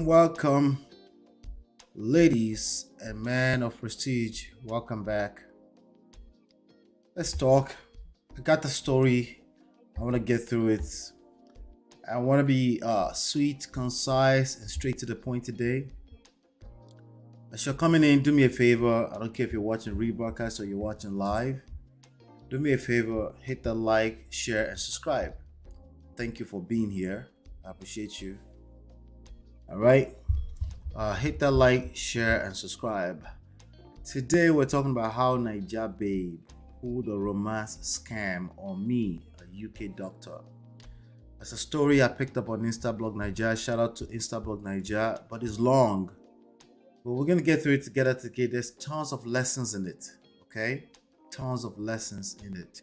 Welcome, ladies and men of prestige. Welcome back. Let's talk. I got the story. I want to get through it. I want to be sweet, concise, and straight to the point today. As you're coming in, do me a favor. I don't care if you're watching rebroadcast or you're watching live. Do me a favor, hit the like, share, and subscribe. Thank you for being here. I appreciate you. All right. Hit that like, share, and subscribe. Today we're talking about how NAIJA babe pulled a romance scam on me, a UK doctor. It's a story I picked up on Instablog NAIJA. Shout out to Instablog NAIJA, but it's long. But we're gonna get through it together today. There's tons of lessons in it. Okay, tons of lessons in it.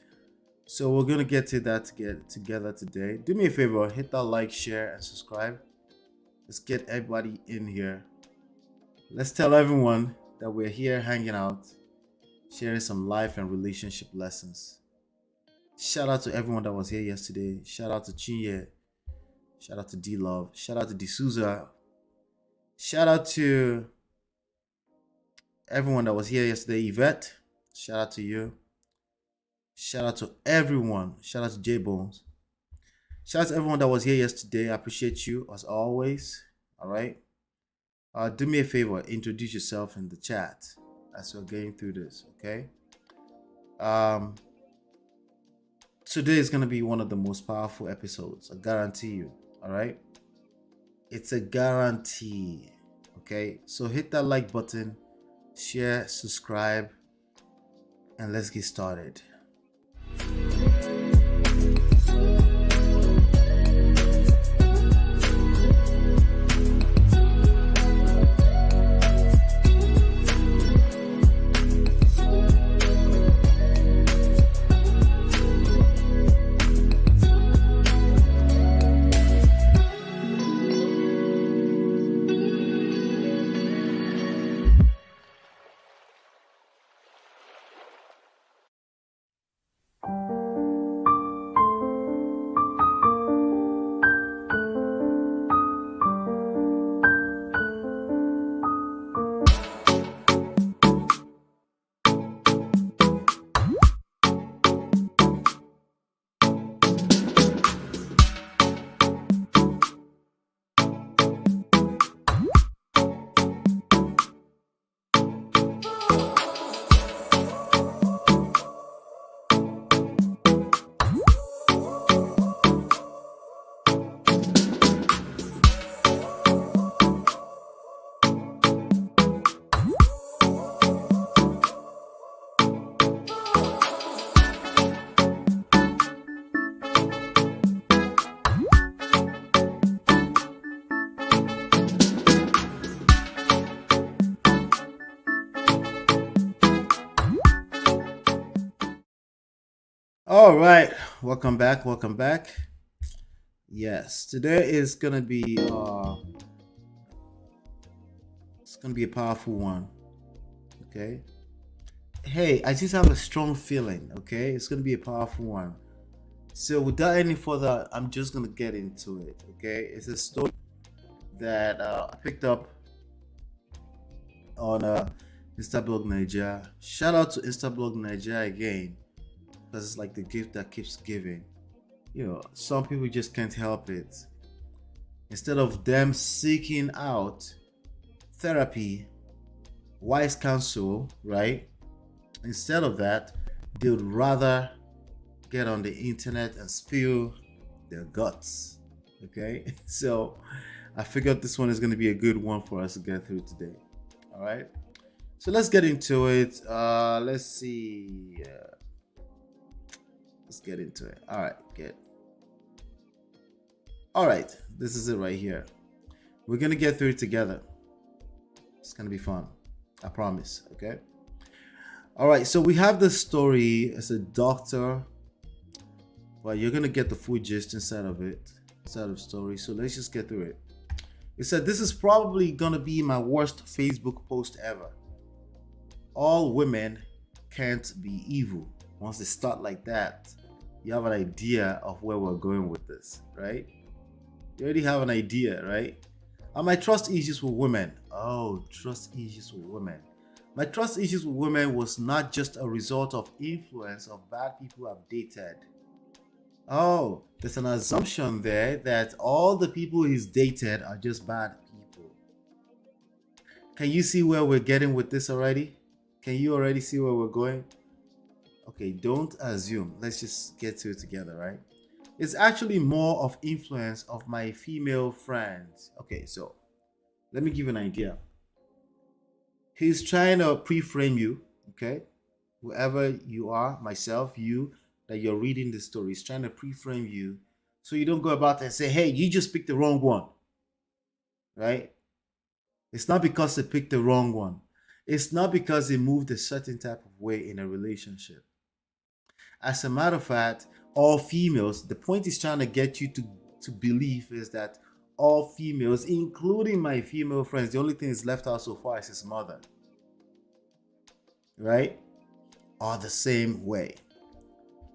So we're gonna get to that together today. Do me a favor, hit that like, share, and subscribe. Let's get everybody in here. Let's tell everyone that we're here hanging out, sharing some life and relationship lessons. Shout out to everyone that was here yesterday. Shout out to Chinye. Shout out to D-Love. Shout out to D'Souza. Shout out to everyone that was here yesterday. Yvette, shout out to you. Shout out to everyone. Shout out to J Bones. Shout out to everyone that was here yesterday. I appreciate you as always. All right. Do me a favor. Introduce yourself in the chat as we're going through this. Okay. Today is gonna be one of the most powerful episodes. I guarantee you. All right. It's a guarantee. Okay. So hit that like button, share, subscribe, and let's get started. All right, welcome back. Yes, today is gonna be it's gonna be a powerful one. Okay. Hey, I just have a strong feeling. Okay, it's gonna be a powerful one. So without any further, I'm just gonna get into it. Okay, it's a story that I picked up on Instablog NAIJA. Shout out to Instablog NAIJA again, because it's like the gift that keeps giving. Some people just can't help it. Instead of them seeking out therapy, wise counsel, right? Instead of that, they would rather get on the internet and spill their guts. Okay, so I figured this one is going to be a good one for us to get through today. All right, so let's get into it. Let's see. Let's get into it. All right, good. All right, this is it right here. We're going to get through it together. It's going to be fun. I promise. Okay. All right, so we have this story as a doctor, but you're going to get the full gist inside of the story. So let's just get through it. It said, this is probably going to be my worst Facebook post ever. All women can't be evil. Once they start like that, you have an idea of where we're going with this, right? You already have an idea, right? My trust issues with women. Oh, trust issues with women. My trust issues with women was not just a result of influence of bad people I've dated. Oh, there's an assumption there that all the people he's dated are just bad people. Can you see where we're getting with this already? Can you already see where we're going? Okay, don't assume. Let's just get to it together, right? It's actually more of influence of my female friends. Okay, so let me give you an idea. He's trying to pre-frame you, okay? Whoever you are, myself, you, that you're reading the story, he's trying to pre-frame you so you don't go about and say, hey, you just picked the wrong one, right? It's not because they picked the wrong one. It's not because they moved a certain type of way in a relationship. As a matter of fact, all females, the point he's trying to get you to believe is that all females, including my female friends, the only thing is left out so far is his mother, right? Are the same way.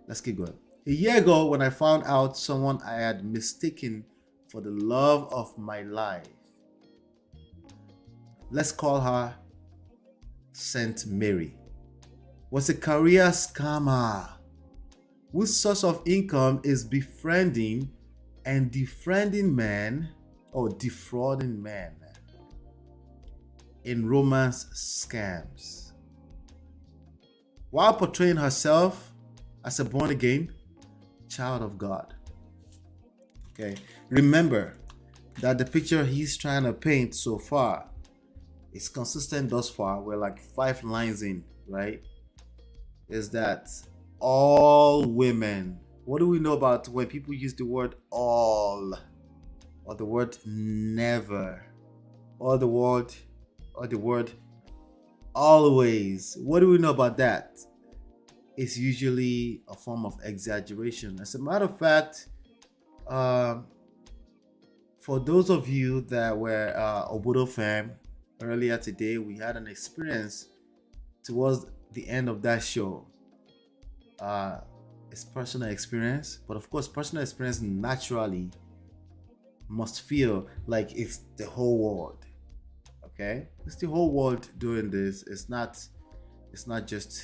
Let's keep going. A year ago, when I found out someone I had mistaken for the love of my life, let's call her Saint Mary, was a career scammer whose source of income is befriending and defrauding men in romance scams, while portraying herself as a born-again child of God. Okay, remember that the picture he's trying to paint so far is consistent thus far. We're like 5 lines in, right? Is that all women? What do we know about when people use the word all, or the word never, or the word always? What do we know about that? It's usually a form of exaggeration. As a matter of fact, for those of you that were Obodo fam earlier today, we had an experience towards the end of that show. It's personal experience, but of course, personal experience naturally must feel like it's the whole world. Okay, it's the whole world doing this. It's not just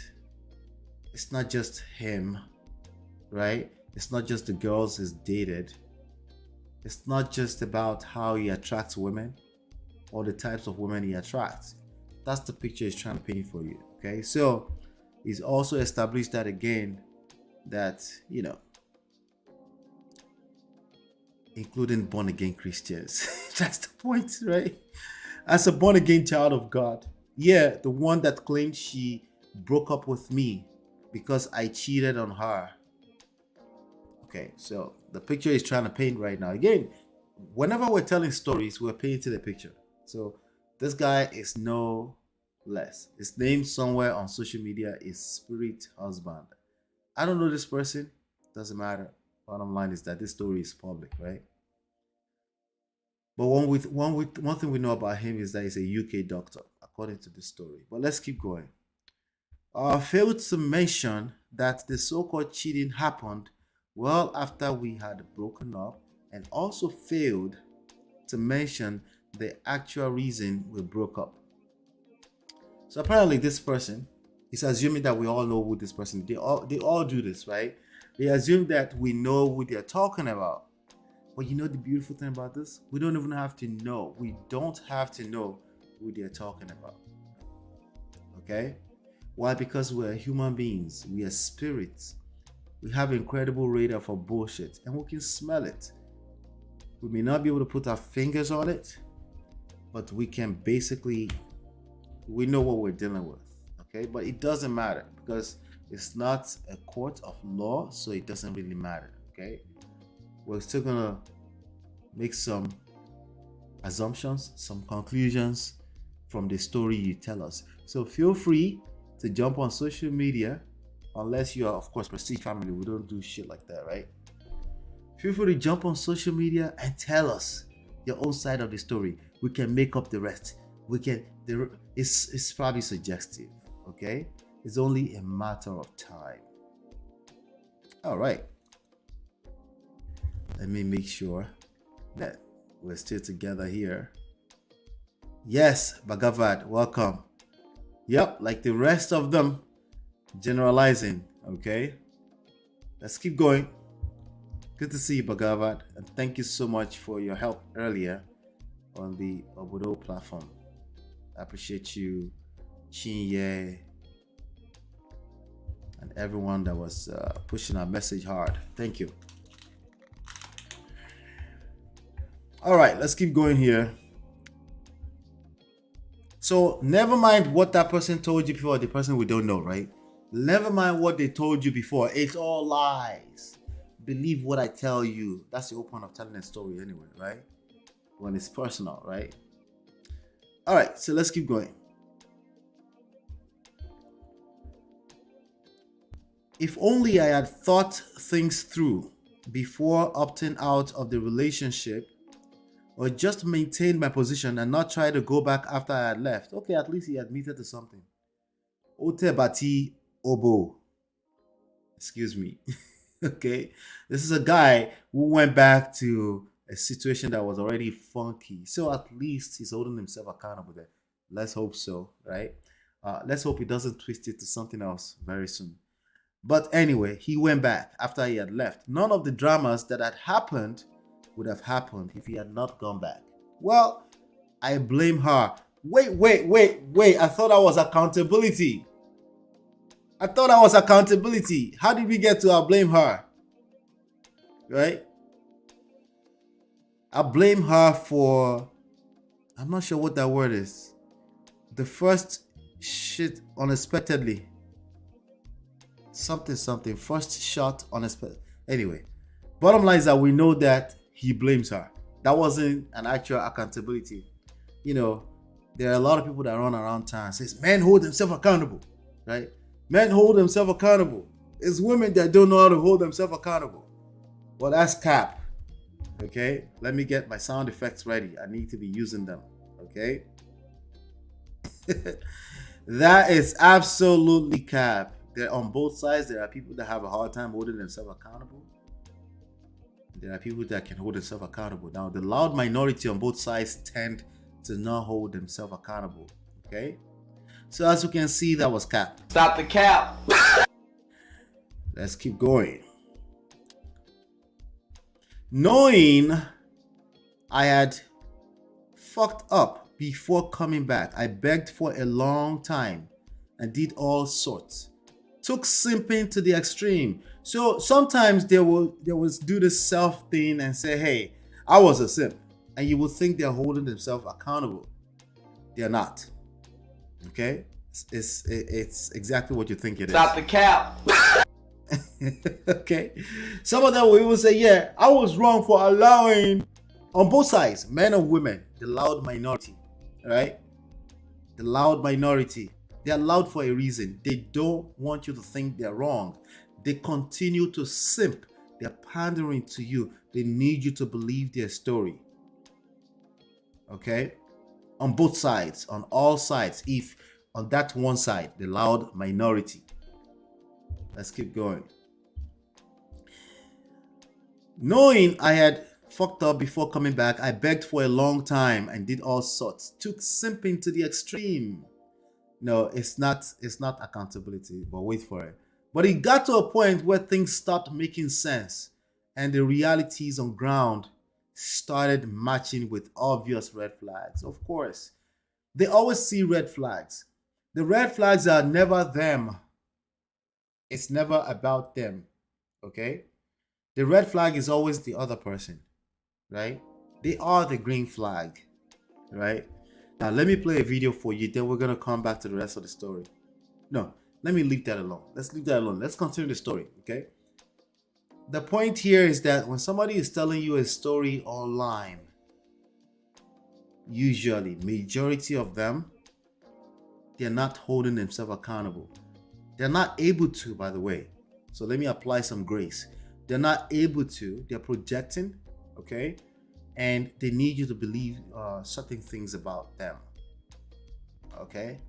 him, right? It's not just the girls he's dated. It's not just about how he attracts women or the types of women he attracts. That's the picture he's trying to paint for you. Okay, so he's also established that again, that including born again Christians. That's the point, right? As a born again child of God, yeah, the one that claimed she broke up with me because I cheated on her. Okay, so the picture is trying to paint right now. Again, whenever we're telling stories, we're painting the picture. So this guy is no less. His name somewhere on social media is Spirit Husband. I don't know this person. Doesn't matter. Bottom line is that this story is public, right? But one thing we know about him is that he's a UK doctor, according to the story. But let's keep going. Failed to mention that the so-called cheating happened well after we had broken up, and also failed to mention the actual reason we broke up. So apparently this person is assuming that we all know who this person is. They all do this, right? They assume that we know who they're talking about. But you know the beautiful thing about this? We don't even have to know. We don't have to know who they're talking about. Okay? Why? Because we're human beings. We are spirits. We have incredible radar for bullshit and we can smell it. We may not be able to put our fingers on it, but we can basically, we know what we're dealing with. Okay? But it doesn't matter because it's not a court of law, so it doesn't really matter. Okay? We're still gonna make some assumptions, some conclusions from the story you tell us. So feel free to jump on social media, unless you are, of course, Prestige family. We don't do shit like that, right? Feel free to jump on social media and tell us your own side of the story. We can make up the rest. It's probably suggestive, okay? It's only a matter of time. All right. Let me make sure that we're still together here. Yes, Bhagavad, welcome. Yep, like the rest of them, generalizing. Okay, let's keep going. Good to see you, Bhagavad, and thank you so much for your help earlier on the Obodo platform. I appreciate you, Chinye, and everyone that was pushing our message hard. Thank you. All right, let's keep going here. So never mind what that person told you before, the person we don't know, right? Never mind what they told you before. It's all lies. Believe what I tell you. That's the whole point of telling a story anyway, right? When it's personal, right? All right, so let's keep going. If only I had thought things through before opting out of the relationship, or just maintained my position and not try to go back after I had left. Okay, at least he admitted to something. Ote Bati Obo. Excuse me. Okay. This is a guy who went back to a situation that was already funky. So at least he's holding himself accountable there. Let's hope so, right? Let's hope he doesn't twist it to something else very soon. But anyway, he went back after he had left. None of the dramas that had happened would have happened if he had not gone back. Well, I blame her. Wait. I thought that was accountability. How did we get to I blame her? Right? I blame her for, I'm not sure what that word is. The first shit unexpectedly. Something. First shot unexpected. Anyway, bottom line is that we know that he blames her. That wasn't an actual accountability. You know, there are a lot of people that run around town and says, men hold themselves accountable, right? Men hold themselves accountable. It's women that don't know how to hold themselves accountable. Well, that's cap. Okay? Let me get my sound effects ready. I need to be using them. Okay? That is absolutely cap. There on both sides, there are people that have a hard time holding themselves accountable. There are people that can hold themselves accountable. Now, the loud minority on both sides tend to not hold themselves accountable. Okay? So as you can see, that was cap. Stop the cap. Let's keep going. Knowing I had fucked up before coming back, I begged for a long time and did all sorts. Took simping to the extreme. So sometimes they will do this self thing and say, hey, I was a simp. And you will think they're holding themselves accountable. They're not. Okay? It's exactly what you think it is. Stop the cap. Okay? Some of them will even say, yeah, I was wrong for allowing, on both sides, men and women, the loud minority. Right? The loud minority. They're loud for a reason. They don't want you to think they're wrong. They continue to simp. They're pandering to you. They need you to believe their story. Okay? On both sides, on all sides. If on that one side, the loud minority. Let's keep going. Knowing I had fucked up before coming back, I begged for a long time and did all sorts. Took simping to the extreme. No, it's not accountability, but wait for it. But it got to a point where things stopped making sense and the realities on ground started matching with obvious red flags. Of course, they always see red flags. The red flags are never them. It's never about them. Okay? The red flag is always the other person, right? They are the green flag, right? Now, let me play a video for you, then we're going to come back to the rest of the story. No, let me leave that alone. Let's leave that alone. Let's continue the story, okay? The point here is that when somebody is telling you a story online, usually, majority of them, they're not holding themselves accountable. They're not able to, by the way. So let me apply some grace. They're not able to, they're projecting, okay? And they need you to believe certain things about them, okay?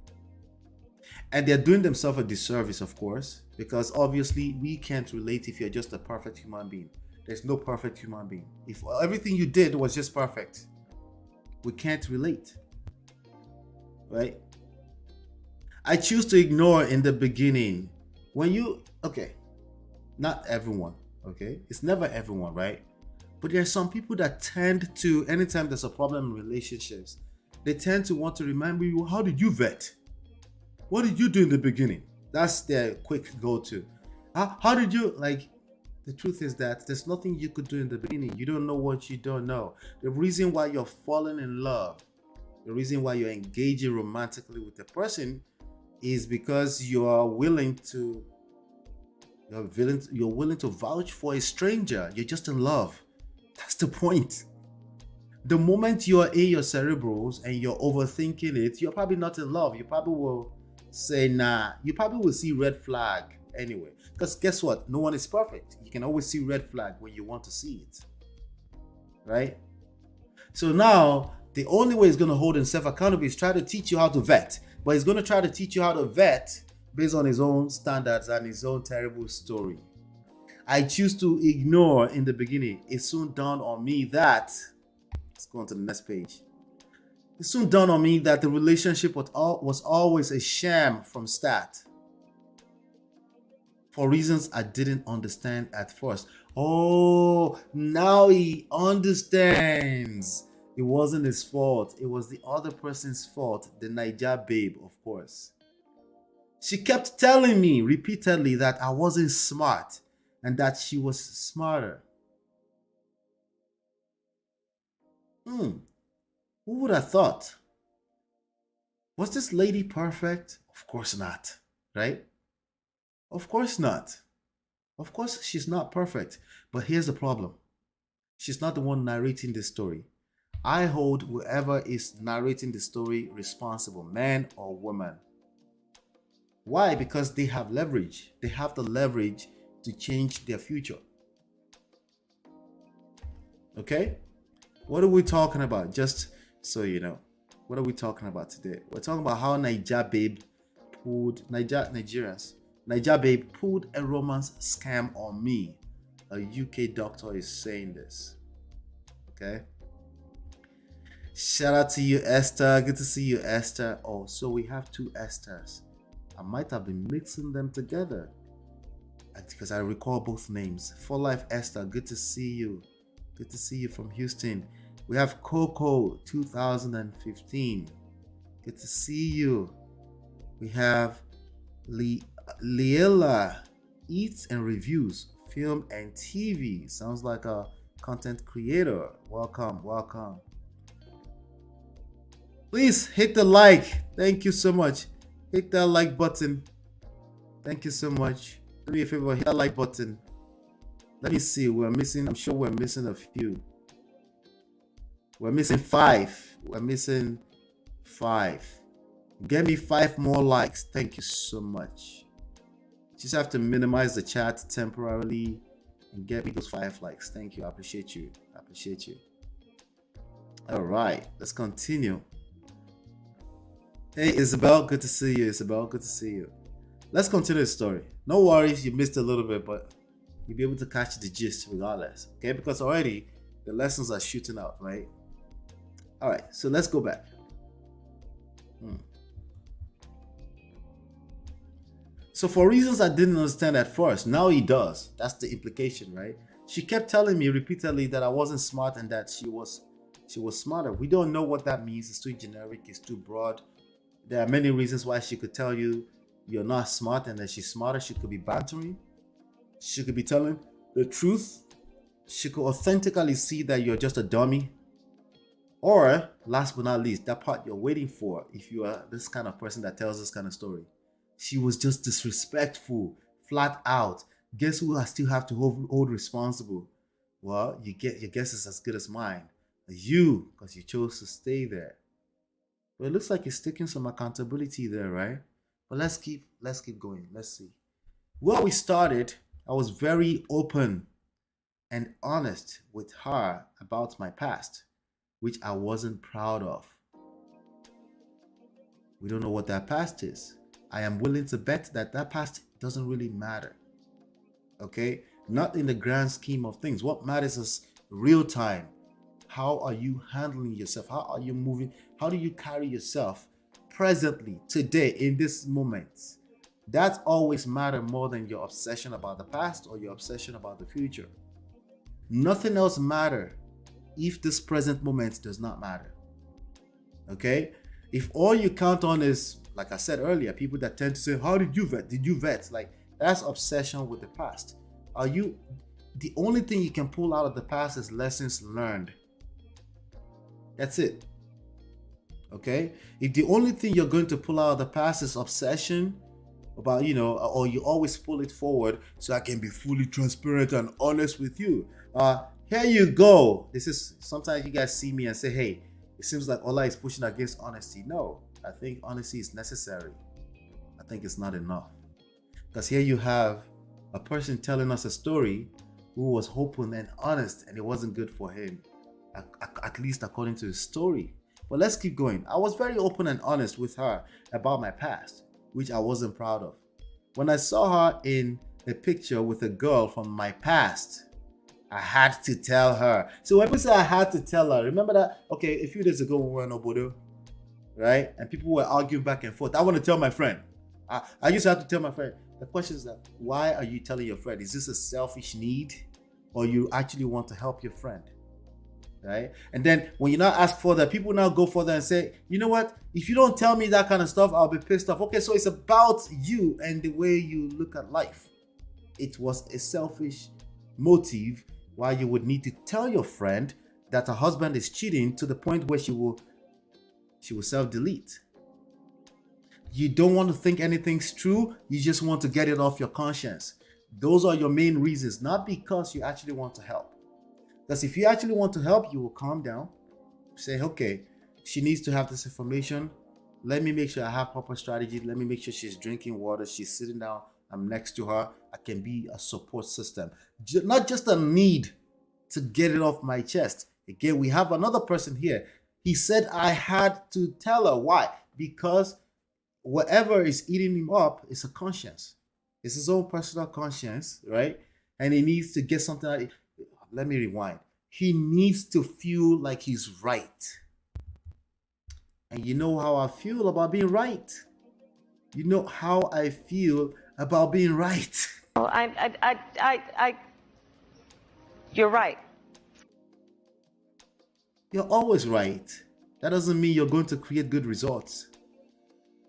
And they're doing themselves a disservice, of course, because obviously we can't relate if you're just a perfect human being. There's no perfect human being. If everything you did was just perfect, we can't relate, right? I choose to ignore in the beginning. When you, okay, not everyone, okay? It's never everyone, right? But there are some people that tend to, anytime there's a problem in relationships, they tend to want to remember you, how did you vet? What did you do in the beginning? That's their quick go-to. How did you, like, the truth is that there's nothing you could do in the beginning. You don't know what you don't know. The reason why you're falling in love, the reason why you're engaging romantically with a person is because you're willing to vouch for a stranger. You're just in love. That's the point. The moment you're in your cerebrals and you're overthinking it, you're probably not in love. You probably will say nah. You probably will see red flag anyway. Because guess what? No one is perfect. You can always see red flag when you want to see it. Right? So now the only way he's going to hold himself accountable is try to teach you how to vet. But he's going to try to teach you how to vet based on his own standards and his own terrible story. I choose to ignore in the beginning. It soon dawned on me that, let's go on to the next page. It soon dawned on me that the relationship was always a sham from start. For reasons I didn't understand at first. Oh, now he understands. It wasn't his fault. It was the other person's fault. The NAIJA babe, of course. She kept telling me repeatedly that I wasn't smart and that she was smarter. Who would have thought? Was this lady perfect? Of course not, right? Of course not. Of course she's not perfect. But here's the problem. She's not the one narrating the story. I hold whoever is narrating the story responsible, man or woman. Why? Because they have leverage. They have the leverage to change their future. Okay? What are we talking about? Just so you know. What are we talking about today? We're talking about how NAIJA babe pulled a romance scam on me. A UK doctor is saying this. Okay? Shout out to you, Esther. Good to see you, Esther. Oh, so we have two Esthers. I might have been mixing them together because I recall both names. For Life Esther, good to see you. Good to see you from Houston. We have Coco 2015. Good to see you. We have Liela Eats and Reviews, Film and TV. Sounds like a content creator. Welcome, welcome. Please hit the like. Thank you so much. Hit that like button. Thank you so much. Do me a favor, hit that like button. Let me see. I'm sure we're missing a few. We're missing 5. We're missing 5. Get me 5 more likes. Thank you so much. Just have to minimize the chat temporarily and get me those 5 likes. Thank you. I appreciate you. I appreciate you. All right. Let's continue. Hey, Isabel. Good to see you, Isabel. Good to see you. Let's continue the story. No worries. You missed a little bit, but you'll be able to catch the gist regardless. Okay? Because already the lessons are shooting out, right? All right. So let's go back. So for reasons I didn't understand at first, now he does. That's the implication, right? She kept telling me repeatedly that I wasn't smart and that she was smarter. We don't know what that means. It's too generic, it's too broad. There are many reasons why she could tell you you're not smart and that she's smarter. She could be bantering. She could be telling the truth. She could authentically see that you're just a dummy. Or, last but not least, that part you're waiting for if you are this kind of person that tells this kind of story. She was just disrespectful, flat out. Guess who I still have to hold responsible? Well, your guess is as good as mine. You, because you chose to stay there. But it looks like you're taking some accountability there, right? But let's keep going. Let's see. Where we started, I was very open and honest with her about my past, which I wasn't proud of. We don't know what that past is. I am willing to bet that that past doesn't really matter. Okay? Not in the grand scheme of things. What matters is real time. How are you handling yourself? How are you moving? How do you carry yourself presently, today, in this moment? That always matters more than your obsession about the past or your obsession about the future. Nothing else matters if this present moment does not matter. Okay? If all you count on is, like I said earlier, people that tend to say, how did you vet? Did you vet? Like, that's obsession with the past. The only thing you can pull out of the past is lessons learned. That's it. Okay? If the only thing you're going to pull out of the past is obsession about, or you always pull it forward so I can be fully transparent and honest with you. Here you go. This is, sometimes you guys see me and say, hey, it seems like Ola is pushing against honesty. No, I think honesty is necessary. I think it's not enough. Because here you have a person telling us a story who was open and honest, and it wasn't good for him, at least according to his story. But let's keep going. I was very open and honest with her about my past, which I wasn't proud of. When I saw her in a picture with a girl from my past, I had to tell her. So when people say I had to tell her, remember that? Okay, a few days ago we were in Obodo, right? And people were arguing back and forth. I want to tell my friend. I used to have to tell my friend. The question is that, why are you telling your friend? Is this a selfish need, or you actually want to help your friend? Right? And then when you now ask further, people now go further and say, you know what? If you don't tell me that kind of stuff, I'll be pissed off. Okay, so it's about you and the way you look at life. It was a selfish motive why you would need to tell your friend that her husband is cheating to the point where she will self-delete. You don't want to think anything's true. You just want to get it off your conscience. Those are your main reasons, not because you actually want to help. Because if you actually want to help, you will calm down. Say, okay, she needs to have this information. Let me make sure I have proper strategy. Let me make sure she's drinking water. She's sitting down. I'm next to her. I can be a support system. Not just a need to get it off my chest. Again, we have another person here. He said I had to tell her. Why? Because whatever is eating him up is a conscience. It's his own personal conscience, right? And he needs to get something out. Let me rewind. He needs to feel like he's right. And you know how I feel about being right. You know how I feel about being right. Oh, you're right. You're always right. That doesn't mean you're going to create good results.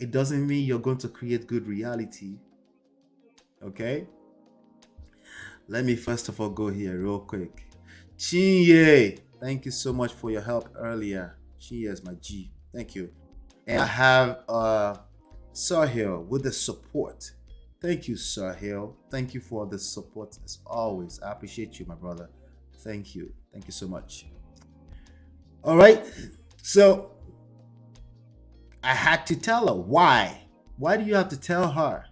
It doesn't mean you're going to create good reality. Okay? Let me first of all go here real quick. Chinye, thank you so much for your help earlier. Chinye is my G. Thank you. And I have Sahil with the support. Thank you, Sahil. Thank you for the support as always. I appreciate you, my brother. Thank you. Thank you so much. All right. So I had to tell her. Why? Why do you have to tell her?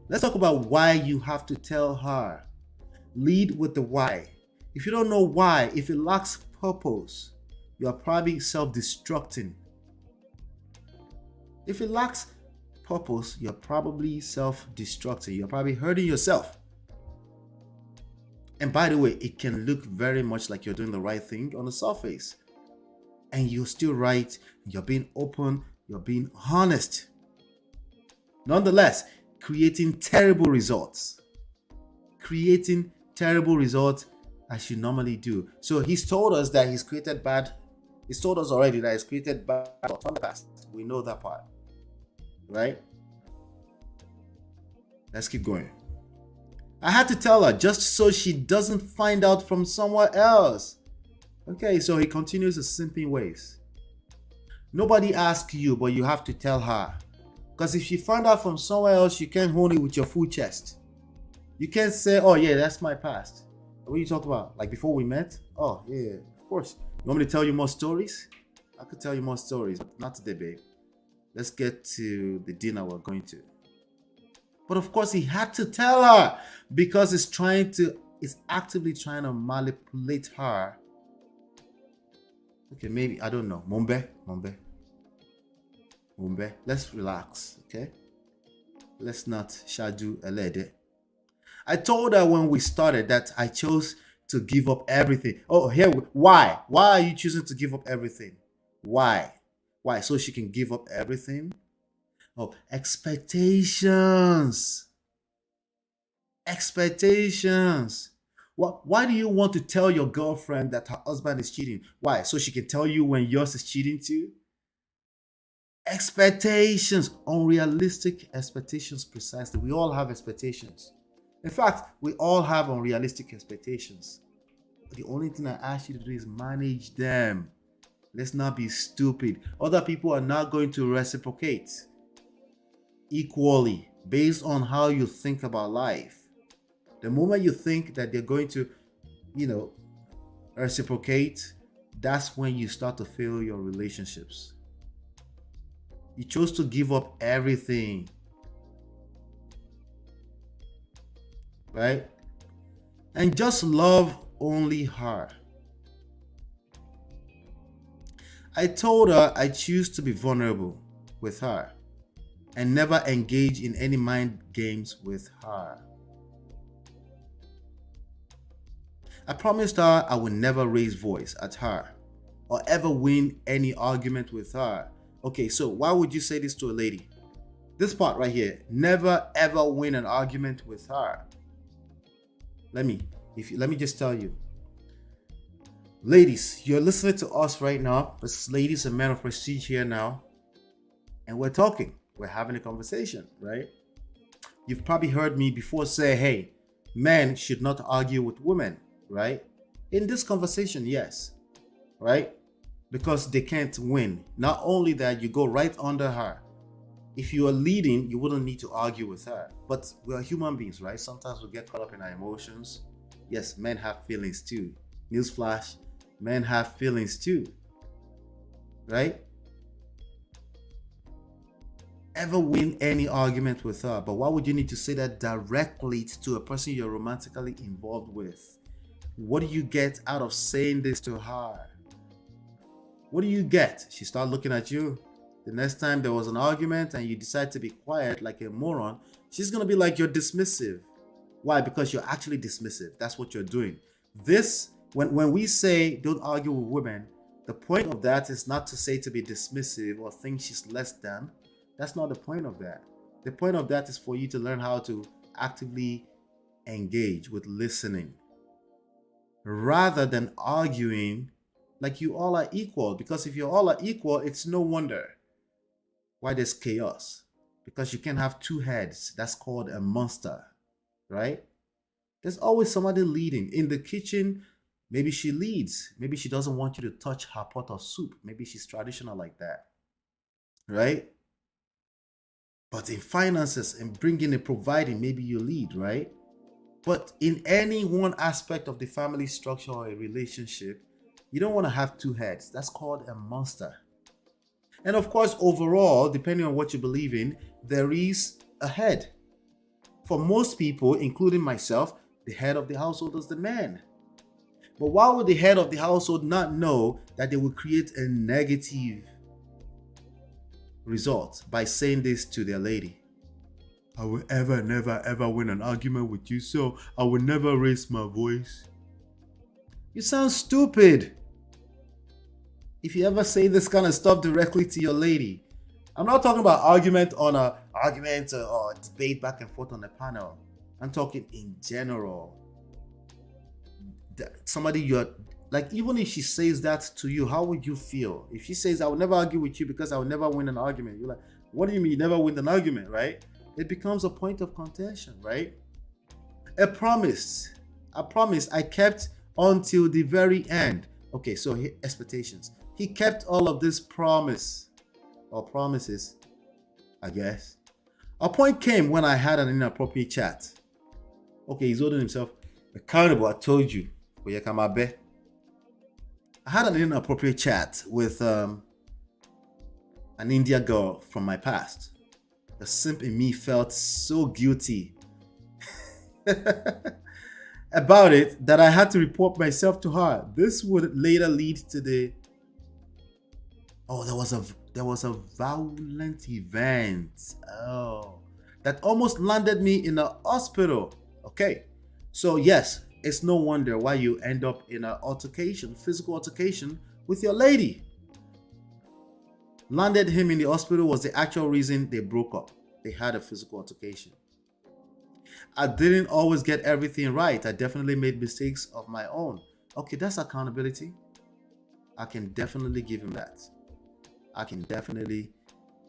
Let's talk about why you have to tell her. Lead with the why. If you don't know why, if it lacks purpose, you are probably self-destructing. If it lacks purpose, you're probably self-destructing. You're probably hurting yourself. And by the way, it can look very much like you're doing the right thing on the surface. And you're still right. You're being open. You're being honest. Nonetheless, creating terrible results. Creating terrible results as you normally do. So he's told us that he's created bad. He's told us already that he's created bad results from the past. We know that part. Right? Let's keep going. I had to tell her just so she doesn't find out from somewhere else. Okay, so he continues his simping ways. Nobody asks you, but you have to tell her. Because if she found out from somewhere else, you can't hold it with your full chest. You can't say, oh yeah, that's my past. What are you talking about? Like before we met? Oh yeah, of course. You want me to tell you more stories? I could tell you more stories, but not today, babe. Let's get to the dinner we're going to. But of course, he had to tell her because he's actively trying to manipulate her. Okay, maybe, I don't know. Mombe. Let's relax, okay? Let's not shadu elede. I told her when we started that I chose to give up everything. Oh, why? Why are you choosing to give up everything? Why? Why? So she can give up everything? Oh, expectations. Expectations. Why do you want to tell your girlfriend that her husband is cheating? Why? So she can tell you when yours is cheating too? Expectations. Unrealistic expectations, precisely. We all have expectations. In fact, we all have unrealistic expectations. But the only thing I ask you to do is manage them. Let's not be stupid. Other people are not going to reciprocate equally based on how you think about life. The moment you think that they're going to, reciprocate, that's when you start to fail your relationships. You chose to give up everything. Right? And just love only her. I told her I choose to be vulnerable with her and never engage in any mind games with her. I promised her I would never raise voice at her or ever win any argument with her. Okay, so why would you say this to a lady? This part right here, never ever win an argument with her. Let me just tell you. Ladies, you're listening to us right now. It's ladies and men of prestige here now. And we're talking. We're having a conversation, right? You've probably heard me before say, hey, men should not argue with women, right? In this conversation, yes, right? Because they can't win. Not only that, you go right under her. If you are leading, you wouldn't need to argue with her. But we are human beings, right? Sometimes we get caught up in our emotions. Yes, men have feelings too. Newsflash, men have feelings too. Right? Ever win any argument with her? But why would you need to say that directly to a person you're romantically involved with? What do you get out of saying this to her? What do you get? She started looking at you. The next time there was an argument and you decide to be quiet like a moron, she's going to be like, you're dismissive. Why? Because you're actually dismissive. That's what you're doing. This, when we say don't argue with women, the point of that is not to say to be dismissive or think she's less than. That's not the point of that. The point of that is for you to learn how to actively engage with listening rather than arguing like you all are equal. Because if you all are equal, it's no wonder why there's chaos. Because you can't have two heads. That's called a monster, right? There's always somebody leading. In the kitchen, maybe she leads. Maybe she doesn't want you to touch her pot of soup. Maybe she's traditional like that, right? But in finances and bringing and providing, maybe you lead, right? But in any one aspect of the family structure or a relationship, you don't want to have two heads. That's called a monster. And of course, overall, depending on what you believe in, there is a head. For most people, including myself, the head of the household is the man. But why would the head of the household not know that they will create a negative result by saying this to their lady? I will never win an argument with you, so I will never raise my voice. You sound stupid. If you ever say this kind of stuff directly to your lady, I'm not talking about argument on a argument or debate back and forth on a panel. I'm talking in general. Somebody you're like, even if she says that to you, how would you feel? If she says, I will never argue with you because I will never win an argument, you're like, what do you mean you never win an argument, right? It becomes a point of contention, right? A promise. A promise I kept until the very end. Okay, so expectations. He kept all of this promise or promises, I guess. A point came when I had an inappropriate chat. Okay, he's holding himself accountable. I told you. I had an inappropriate chat with an India girl from my past. The simp in me felt so guilty about it that I had to report myself to her. This would later lead to the there was a violent event. Oh, that almost landed me in a hospital. Okay, so yes, it's no wonder why you end up in an altercation, physical altercation with your lady. Landed him in the hospital was the actual reason they broke up. They had a physical altercation. I didn't always get everything right. I definitely made mistakes of my own. Okay, that's accountability. I can definitely give him that. I can definitely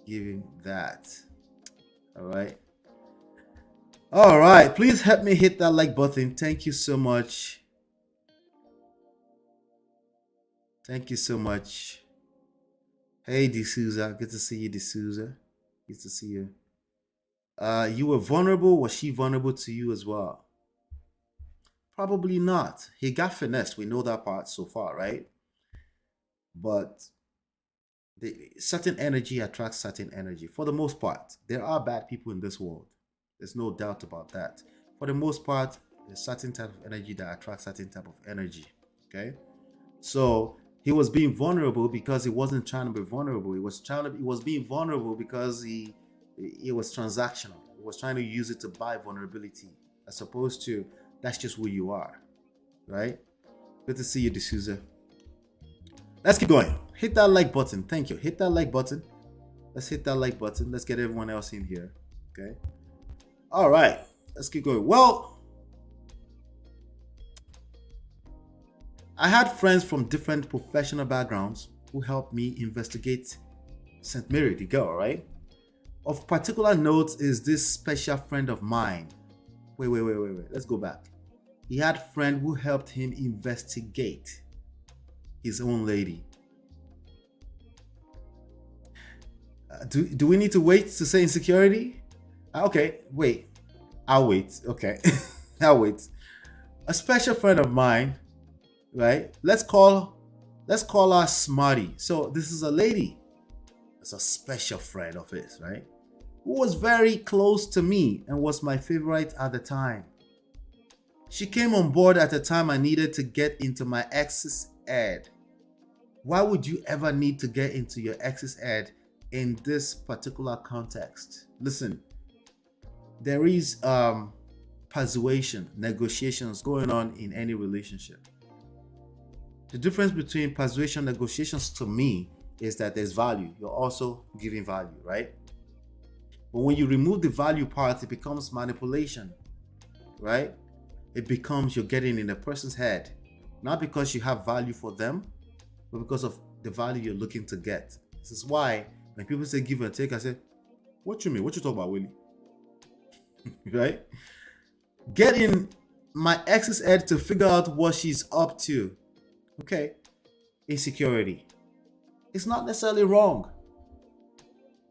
give him that. All right. All right. Please help me hit that like button. Thank you so much. Thank you so much. Hey, D'Souza. Good to see you, D'Souza. Good to see you. You were vulnerable. Was she vulnerable to you as well? Probably not. He got finessed. We know that part so far, right? But certain energy attracts certain energy. For the most part, there are bad people in this world. There's no doubt about that. For the most part, there's certain type of energy that attracts certain type of energy. Okay, so he was being vulnerable because he wasn't trying to be vulnerable. He was being vulnerable because he was transactional. He was trying to use it to buy vulnerability, as opposed to that's just who you are, right? Good to see you, D'Souza. Let's keep going. Hit that like button. Thank you. Hit that like button. Let's hit that like button. Let's get everyone else in here. Okay. All right. Let's keep going. Well, I had friends from different professional backgrounds who helped me investigate St. Mary, the girl, right? Of particular note is this special friend of mine. Wait. Let's go back. He had a friend who helped him investigate his own lady. Do we need to wait to say insecurity? Okay, wait. I'll wait. Okay. I'll wait. A special friend of mine, right? Let's call her Smarty. So this is a lady. It's a special friend of his, right? Who was very close to me and was my favorite at the time. She came on board at a time I needed to get into my ex's head. Why would you ever need to get into your ex's head in this particular context? Listen, there is persuasion, negotiations going on in any relationship. The difference between persuasion and negotiations to me is that there's value. You're also giving value, right? But when you remove the value part, it becomes manipulation, right? It becomes you're getting in a person's head, not because you have value for them, but because of the value you're looking to get. This is why when people say give and take, I say, what you mean? What you talk about, Willie? Right? Get in my ex's head to figure out what she's up to. Okay. Insecurity. It's not necessarily wrong.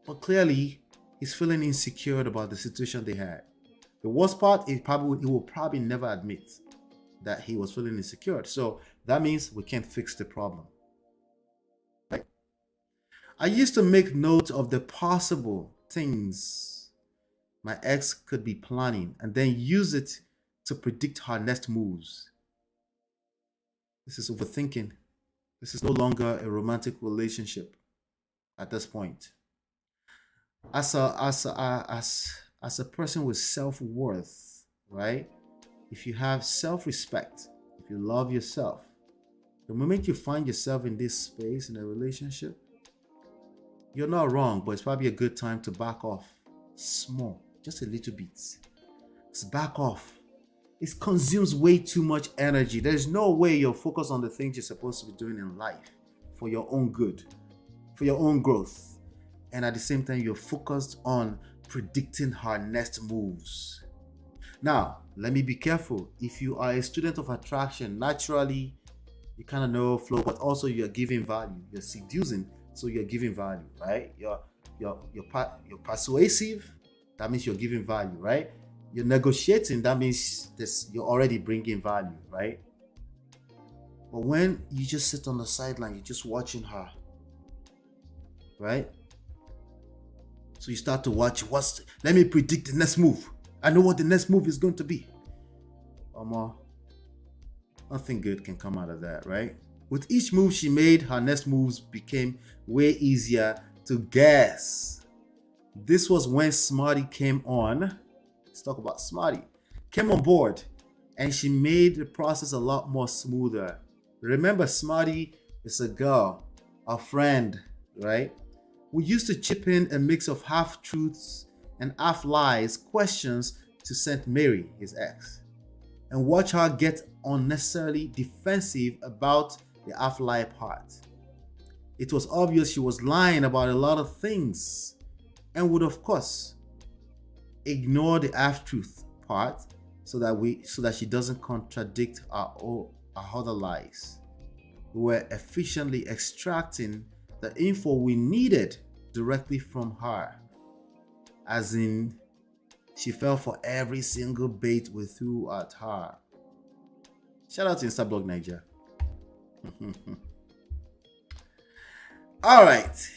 But clearly, he's feeling insecure about the situation they had. The worst part is he will probably never admit that he was feeling insecure. So that means we can't fix the problem. Right? I used to make note of the possible things my ex could be planning and then use it to predict her next moves. This is overthinking. This is no longer a romantic relationship at this point. As a person with self-worth, right? If you have self-respect, if you love yourself, the moment you find yourself in this space in a relationship, You're not wrong, but it's probably a good time to back off. Small, just a little bit. Just back off. It consumes way too much energy. There's no way you're focused on the things you're supposed to be doing in life for your own good, for your own growth. And at the same time, you're focused on predicting her next moves. Now, let me be careful. If you are a student of attraction, naturally, you kind of know flow, but also you're giving value. You're seducing, so you're giving value, right? You're persuasive. That means you're giving value, right? You're negotiating. That means you're already bringing value, right? But when you just sit on the sideline, you're just watching her, right? So you start to watch. Let me predict the next move. I know what the next move is going to be. Nothing good can come out of that, right? With each move she made, her next moves became way easier to guess. This was when Smarty came on. Let's talk about Smarty. Came on board, and she made the process a lot more smoother. Remember, Smarty is a girl, a friend, right? We used to chip in a mix of half-truths and half-lies questions to St. Mary, his ex, and watch her get unnecessarily defensive about the half-lie part. It was obvious she was lying about a lot of things and would, of course, ignore the half-truth part so that she doesn't contradict our other lies. We were efficiently extracting the info we needed directly from her, as in she fell for every single bait we threw at her. Shout out to Instablog NAIJA. All right,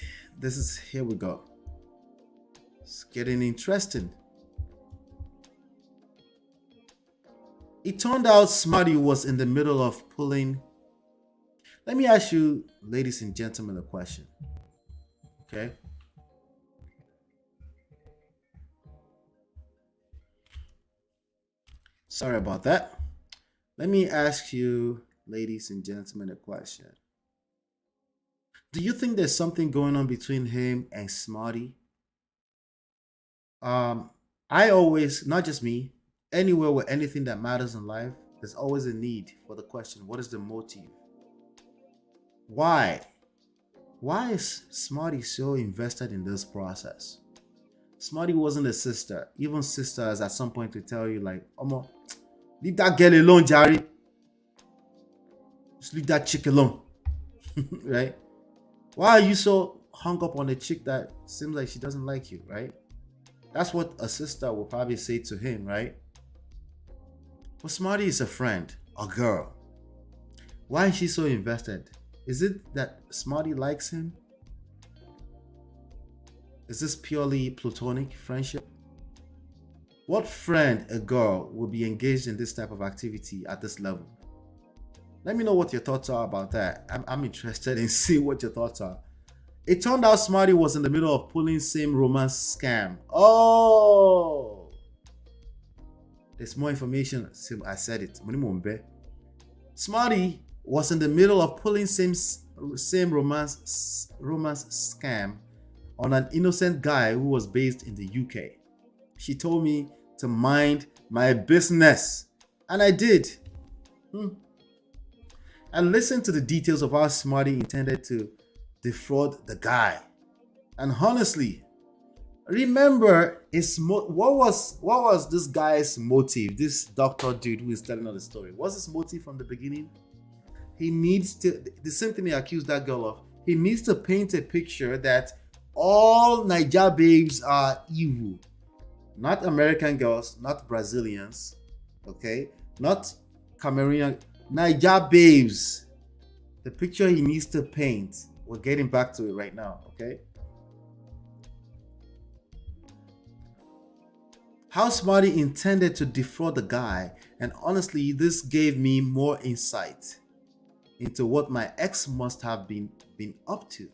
here we go. It's getting interesting. It turned out Smarty was in the middle of pulling. Let me ask you, ladies and gentlemen, a question. Okay? Sorry about that. Let me ask you, ladies and gentlemen, a question. Do you think there's something going on between him and Smarty? I always, not just me, anywhere where anything that matters in life, there's always a need for the question, what is the motive? Why? Why is Smarty so invested in this process? Smarty wasn't a sister. Even sisters at some point will tell you like, Omo, leave that girl alone, Jerry. Just leave that chick alone. Right? Why are you so hung up on a chick that seems like she doesn't like you, right? That's what a sister will probably say to him, right? But Smarty is a friend, a girl. Why is she so invested? Is it that Smarty likes him? Is this purely platonic friendship? What friend, a girl, will be engaged in this type of activity at this level? Let me know what your thoughts are about that. I'm interested in seeing what your thoughts are. It turned out Smarty was in the middle of pulling same romance scam. Oh! There's more information. I said it. Smarty was in the middle of pulling same romance scam on an innocent guy who was based in the UK. She told me to mind my business, and I did. I listened to the details of how Smarty intended to defraud the guy. And honestly, remember what was this guy's motive? This doctor dude who is telling us the story. What's his motive from the beginning? He needs to, the same thing he accused that girl of. He needs to paint a picture that all NAIJA babes are evil. Not American girls, not Brazilians, okay? Not Cameroonian, NAIJA babes. The picture he needs to paint. We're getting back to it right now, okay? How Smarty intended to defraud the guy, and honestly, this gave me more insight into what my ex must have been up to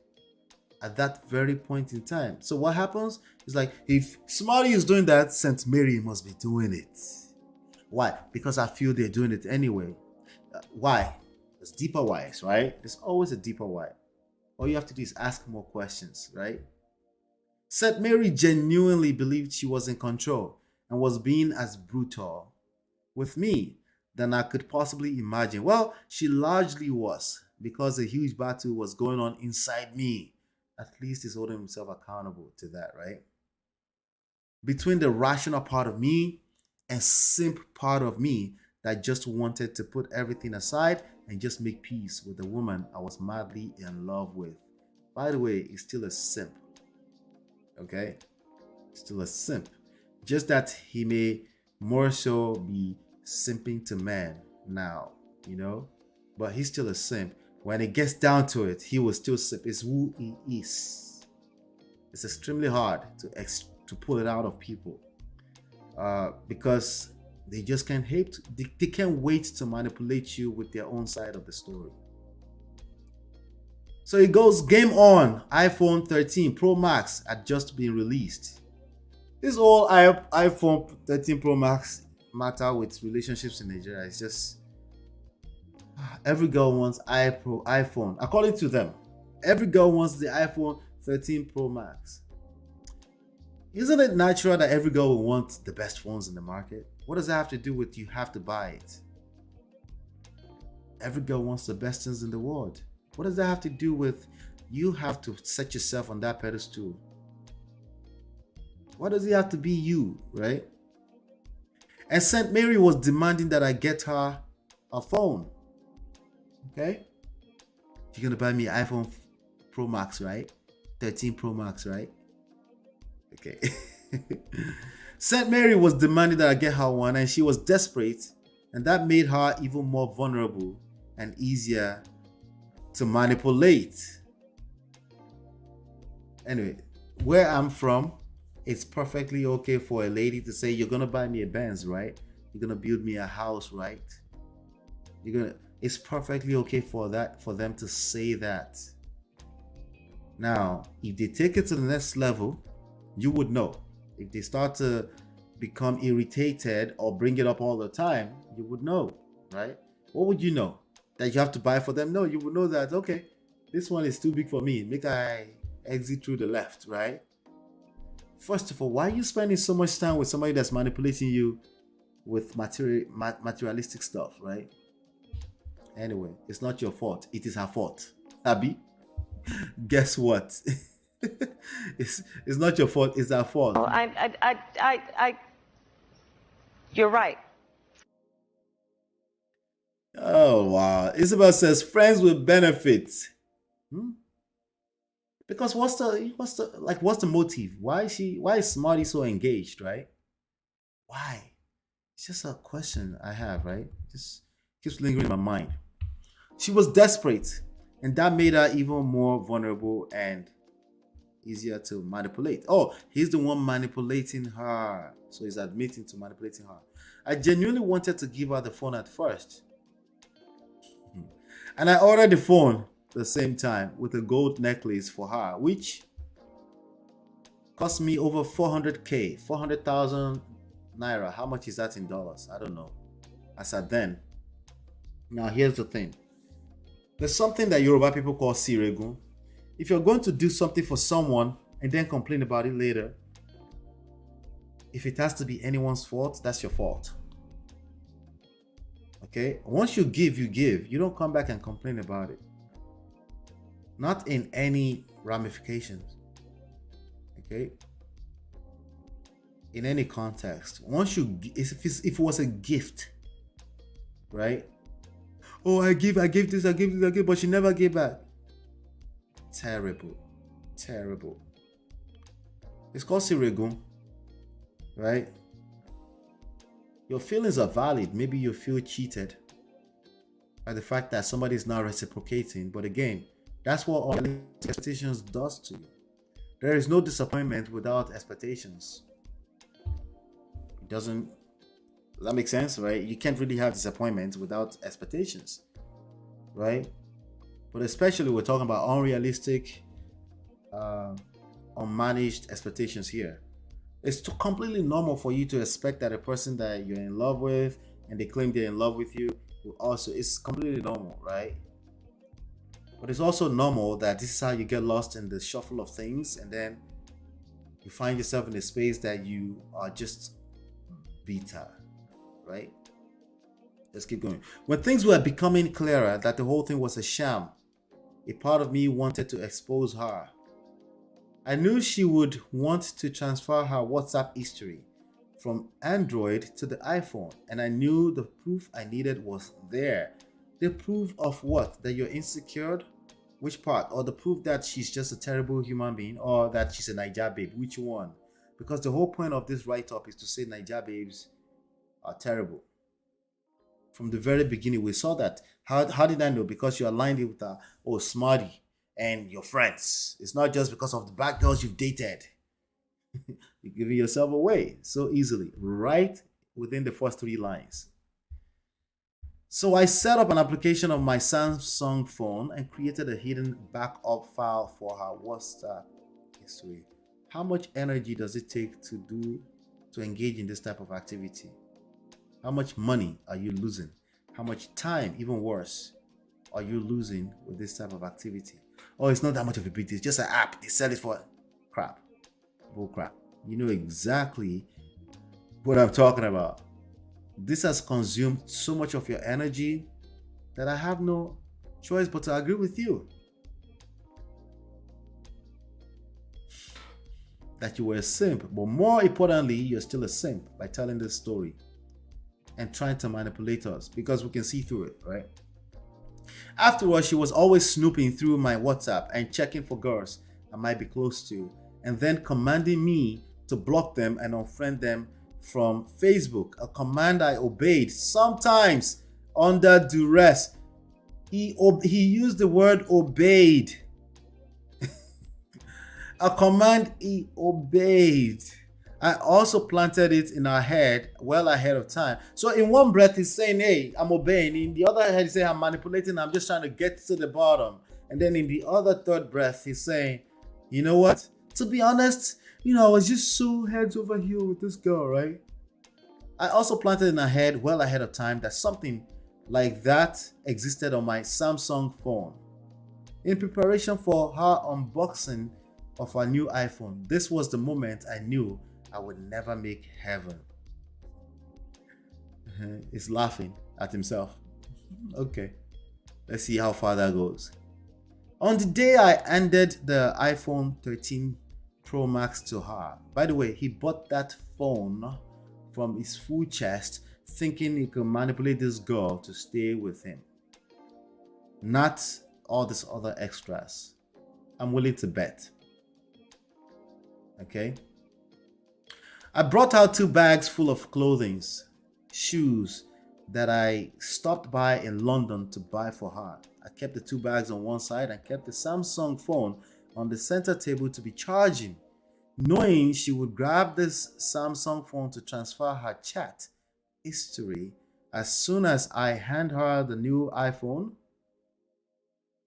at that very point in time. So what happens is like, if Smarty is doing that, St. Mary must be doing it. Why? Because I feel they're doing it anyway. Why? There's deeper whys, right? There's always a deeper why. All you have to do is ask more questions, right? Said Mary genuinely believed she was in control and was being as brutal with me than I could possibly imagine. Well, she largely was, because a huge battle was going on inside me. At least he's holding himself accountable to that, right? Between the rational part of me and simp part of me that just wanted to put everything aside and just make peace with the woman I was madly in love with. By the way, he's still a simp, okay? Still a simp. Just that he may more so be simping to men now, you know? But he's still a simp. When it gets down to it, he will still simp. It's who he is. It's extremely hard to pull it out of people because they just can't hate. They can't wait to manipulate you with their own side of the story. So it goes, game on. iPhone 13 Pro Max had just been released. This whole iPhone 13 Pro Max matter with relationships in Nigeria. It's just every girl wants iPhone. According to them, every girl wants the iPhone 13 Pro Max. Isn't it natural that every girl will want the best phones in the market? What does that have to do with you have to buy it? Every girl wants the best things in the world. What does that have to do with you have to set yourself on that pedestal? Why does it have to be you, right? And St. Mary was demanding that I get her a phone. Okay? You're gonna buy me iPhone Pro Max, right? 13 Pro Max, right? Okay. St. Mary was demanding that I get her one, and she was desperate, and that made her even more vulnerable and easier to manipulate. Anyway, where I'm from, it's perfectly okay for a lady to say, you're gonna buy me a Benz, right? You're gonna build me a house, right? It's perfectly okay for them to say that. Now, if they take it to the next level, you would know. If they start to become irritated or bring it up all the time, you would know, right? What would you know? That you have to buy for them? No, you would know that, okay, this one is too big for me. Make I exit through the left, right? First of all, why are you spending so much time with somebody that's manipulating you with materialistic stuff, right? Anyway, it's not your fault. It is her fault. Abby, guess what? it's not your fault. It's her fault. Oh, you're right. Oh wow! Isabel says friends with benefits. Because what's the motive? Why is Smarty so engaged, right? Why? It's just a question I have, right? Just keeps lingering in my mind. She was desperate, and that made her even more vulnerable and easier to manipulate. Oh, he's the one manipulating her. So he's admitting to manipulating her. I genuinely wanted to give her the phone at first. And I ordered the phone the same time with a gold necklace for her, which cost me over 400k, 400,000 naira. How much is that in dollars? I don't know. As at then. Now here's the thing. There's something that Yoruba people call siregun. If you're going to do something for someone and then complain about it later, if it has to be anyone's fault, that's your fault. Okay? Once you give, you give. You don't come back and complain about it. Not in any ramifications. Okay? In any context. Once you, if it was a gift, right? Oh, I give this, but she never gave back. Terrible. Terrible. It's called siregun, right? Your feelings are valid. Maybe you feel cheated by the fact that somebody is not reciprocating. But again, that's what all expectations does to you. There is no disappointment without expectations. It doesn't. That makes sense, right? You can't really have disappointment without expectations, right? But especially we're talking about unrealistic, unmanaged expectations here. It's completely normal for you to expect that a person that you're in love with and they claim they're in love with you will also, it's completely normal, right? But it's also normal that this is how you get lost in the shuffle of things, and then You find yourself in a space that you are just bitter, right? Let's keep going. When things were becoming clearer that the whole thing was a sham, a part of me wanted to expose her. I knew she would want to transfer her WhatsApp history from Android to the iPhone, and I knew the proof I needed was there. The proof of what? That you're insecure? Which part? Or the proof that she's just a terrible human being, or that she's a NAIJA babe? Which one? Because the whole point of this write-up is to say NAIJA babes are terrible. From the very beginning, we saw that. How did I know? Because you aligned it with smarty and your friends. It's not just because of the black girls you've dated. You're giving yourself away so easily, right within the first 3 lines. So I set up an application on my Samsung phone and created a hidden backup file for her WhatsApp history. How much energy does it take to engage in this type of activity? How much money are you losing? How much time, even worse, are you losing with this type of activity? Oh, it's not that much of a big deal. It's just an app. They sell it for crap. Bull crap. You know exactly what I'm talking about. This has consumed so much of your energy that I have no choice but to agree with you. That you were a simp, but more importantly, you're still a simp by telling this story and trying to manipulate us because we can see through it, right? Afterwards, she was always snooping through my WhatsApp and checking for girls I might be close to, and then commanding me to block them and unfriend them from Facebook, a command I obeyed, sometimes under duress. He used the word obeyed. A command he obeyed. I also planted it in her head well ahead of time. So in one breath, he's saying, hey, I'm obeying. In the other head, he's saying, I'm manipulating. I'm just trying to get to the bottom. And then in the other third breath, he's saying, you know what? To be honest, I was just so heads over here with this girl, right? I also planted in her head well ahead of time that something like that existed on my Samsung phone. In preparation for her unboxing of her new iPhone, this was the moment I knew I would never make heaven. He's laughing at himself. Okay, let's see how far that goes. On the day I handed the iPhone 13 Pro Max to her, by the way, he bought that phone from his full chest thinking he could manipulate this girl to stay with him. Not all these other extras. I'm willing to bet. Okay? I brought out 2 bags full of clothing, shoes that I stopped by in London to buy for her. I kept the 2 bags on one side and kept the Samsung phone on the center table to be charging, knowing she would grab this Samsung phone to transfer her chat history as soon as I hand her the new iPhone.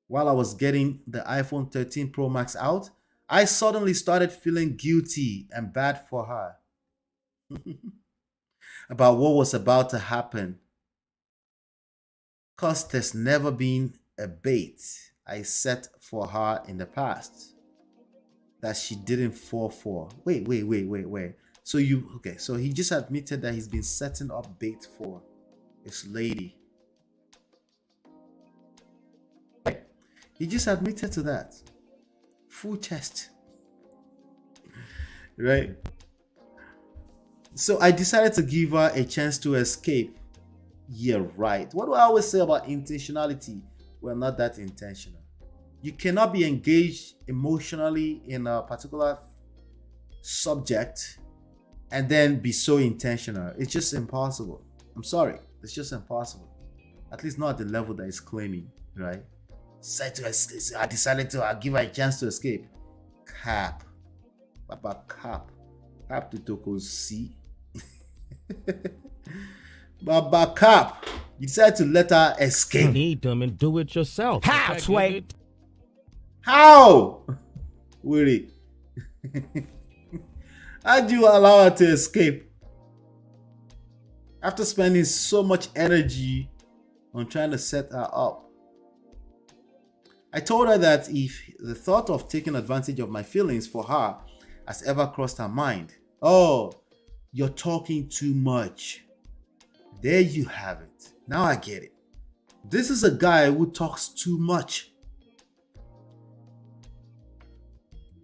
While I was getting the iPhone 13 Pro Max out, I suddenly started feeling guilty and bad for her about what was about to happen. Because there's never been a bait I set for her in the past that she didn't fall for. Wait. So he just admitted that he's been setting up bait for this lady. He just admitted to that. Full chest. Right? So I decided to give her a chance to escape. Yeah, right. What do I always say about intentionality? Well, not that intentional. You cannot be engaged emotionally in a particular subject and then be so intentional. It's just impossible. I'm sorry. It's just impossible. At least not at the level that it's claiming, right? I decided to give her a chance to escape. Cap. Baba cap. Cap to Toko C. Baba cap. You decided to let her escape. Need them and do it yourself. How, Sway? How? Wait. How'd you allow her to escape? After spending so much energy on trying to set her up. I told her that if the thought of taking advantage of my feelings for her has ever crossed her mind. Oh, you're talking too much. There you have it. Now I get it. This is a guy who talks too much.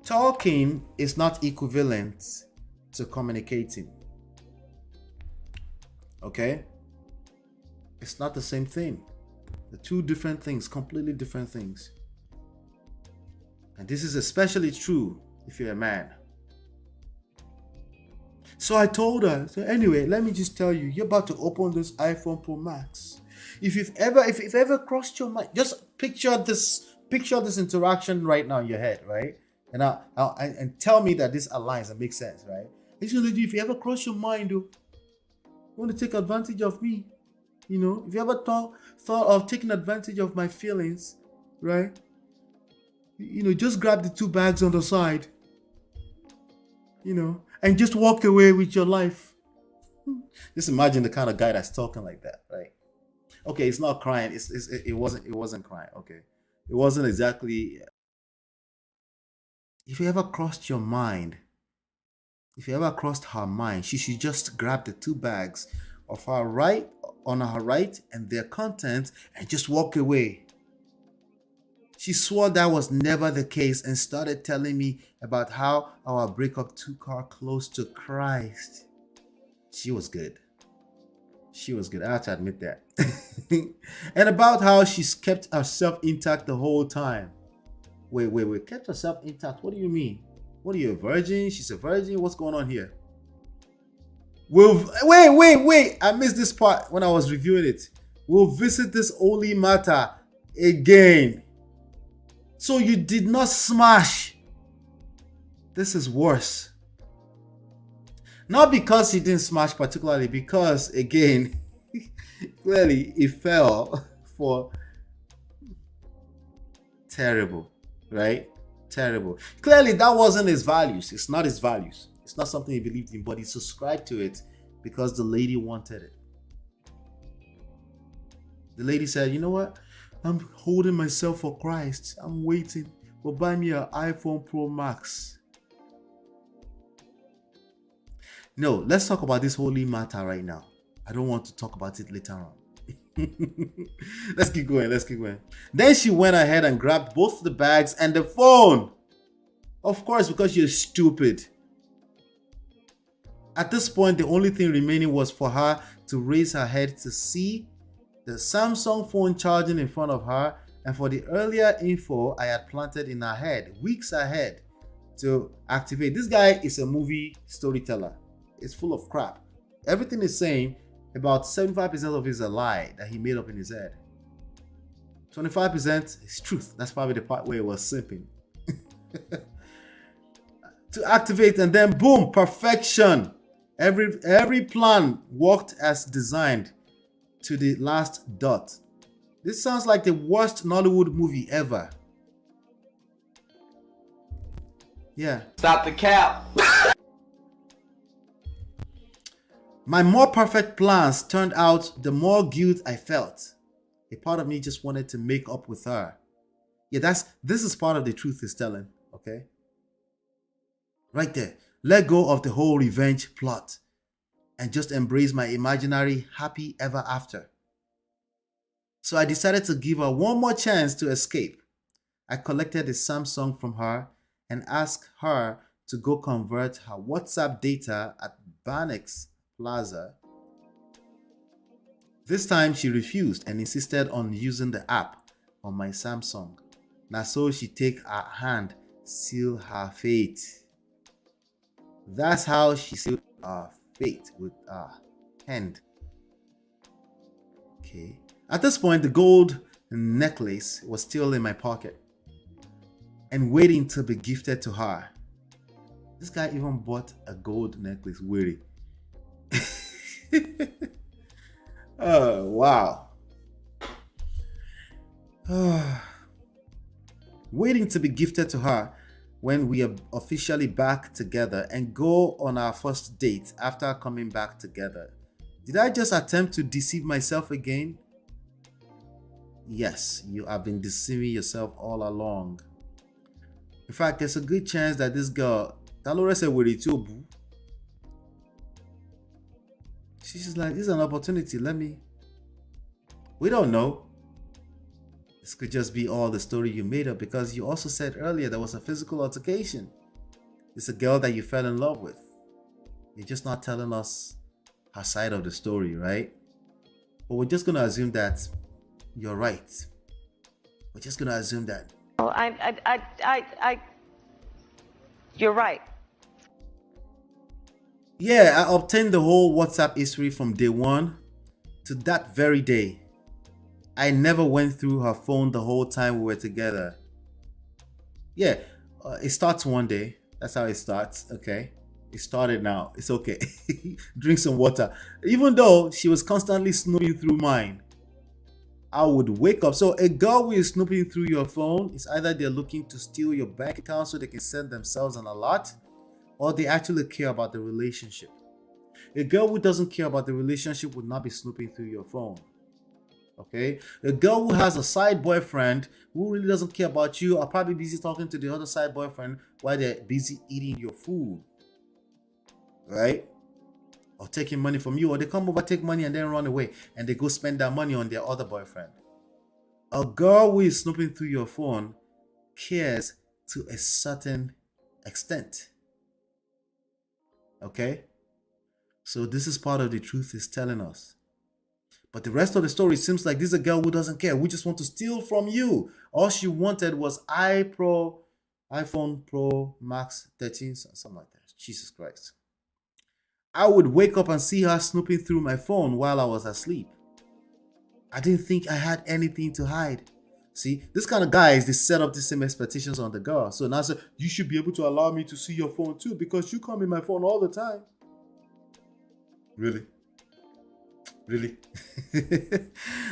Talking is not equivalent to communicating. Okay? It's not the same thing. They're two different things, completely different things. And this is especially true if you're a man. So I told her, so anyway, let me just tell you, you're about to open this iPhone Pro Max. If you've ever crossed your mind, just picture this interaction right now in your head, right? And and tell me that this aligns and makes sense, right? If you ever cross your mind, though, you want to take advantage of me, if you ever thought of taking advantage of my feelings, right? Just grab the 2 bags on the side, and just walk away with your life. Just imagine the kind of guy that's talking like that, right? Okay, it's not crying. It wasn't crying. Okay, it wasn't exactly. If you ever crossed her mind, she should just grab the 2 bags of her right on her right and their contents and just walk away. She swore that was never the case and started telling me about how our breakup took her close to Christ. She was good. I have to admit that. And about how she's kept herself intact the whole time. Wait. Kept herself intact? What do you mean? What are you, a virgin? She's a virgin? What's going on here? Wait. I missed this part when I was reviewing it. We'll visit this holy matter again. So you did not smash. This is worse. Not because he didn't smash particularly, because again, clearly he fell for terrible, right? Terrible. Clearly that wasn't his values. It's not his values. It's not something he believed in, but he subscribed to it because the lady wanted it. The lady said, you know what? I'm holding myself for Christ. I'm waiting. But buy me an iPhone Pro Max. No, let's talk about this holy matter right now. I don't want to talk about it later on. Let's keep going. Then she went ahead and grabbed both the bags and the phone. Of course, because you're stupid. At this point, the only thing remaining was for her to raise her head to see the Samsung phone charging in front of her, and for the earlier info I had planted in her head weeks ahead to activate. This guy is a movie storyteller. It's full of crap. Everything is saying about 75% of it is a lie that he made up in his head. 25% is truth. That's probably the part where it was simping. To activate, and then boom, perfection. Every plan worked as designed to the last dot. This sounds like the worst Nollywood movie ever. Yeah. Stop the cap. My more perfect plans turned out, the more guilt I felt. A part of me just wanted to make up with her. Yeah, this is part of the truth he's telling, okay? Right there. Let go of the whole revenge plot and just embrace my imaginary happy ever after. So I decided to give her one more chance to escape. I collected the Samsung from her and asked her to go convert her WhatsApp data at Banex Plaza. This time she refused and insisted on using the app on my Samsung. Now so she take her hand, seal her fate. That's how she sealed her fate, with her hand. Okay. At this point, the gold necklace was still in my pocket and waiting to be gifted to her. This guy even bought a gold necklace. Weary. Oh, wow. Waiting to be gifted to her when we are officially back together and go on our first date after coming back together. Did I just attempt to deceive myself again? Yes, you have been deceiving yourself all along. In fact, there's a good chance that this girl Talore said, "With it, boo." She's just like, "This is an opportunity. Let me." We don't know. This could just be all the story you made up because you also said earlier there was a physical altercation. It's a girl that you fell in love with. You're just not telling us her side of the story, right? But we're just gonna assume that you're right. We're just gonna assume that. Well, you're right. Yeah, I obtained the whole WhatsApp history from day one to that very day. I never went through her phone the whole time we were together. Yeah, it starts one day. That's how it starts. Okay. It started now. It's okay. Drink some water. Even though she was constantly snooping through mine, I would wake up. So a girl who is snooping through your phone is either they're looking to steal your bank account so they can send themselves an alert, or they actually care about the relationship. A girl who doesn't care about the relationship would not be snooping through your phone. Okay? A girl who has a side boyfriend who really doesn't care about you are probably busy talking to the other side boyfriend while they're busy eating your food. Right? Or taking money from you, or they come over, take money, and then run away, and they go spend that money on their other boyfriend. A girl who is snooping through your phone cares to a certain extent. Okay? So this is part of the truth is telling us. But the rest of the story seems like this is a girl who doesn't care. We just want to steal from you. All she wanted was iPhone Pro Max 13, something like that. Jesus Christ. I would wake up and see her snooping through my phone while I was asleep. I didn't think I had anything to hide. See, this kind of guys, they set up the same expectations on the girl. So now I say, you should be able to allow me to see your phone too because you come in my phone all the time. Really? Really?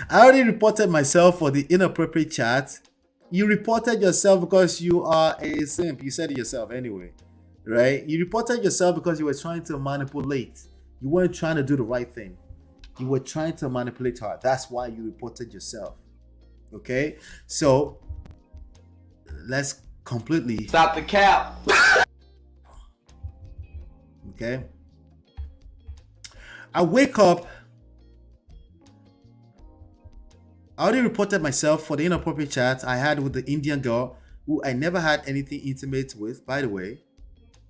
I already reported myself for the inappropriate chat. You reported yourself because you are a simp. You said it yourself anyway. Right? You reported yourself because you were trying to manipulate. You weren't trying to do the right thing. You were trying to manipulate her. That's why you reported yourself. Okay? So, let's completely stop the cap. Okay? I wake up. I already reported myself for the inappropriate chat I had with the Indian girl who I never had anything intimate with, by the way.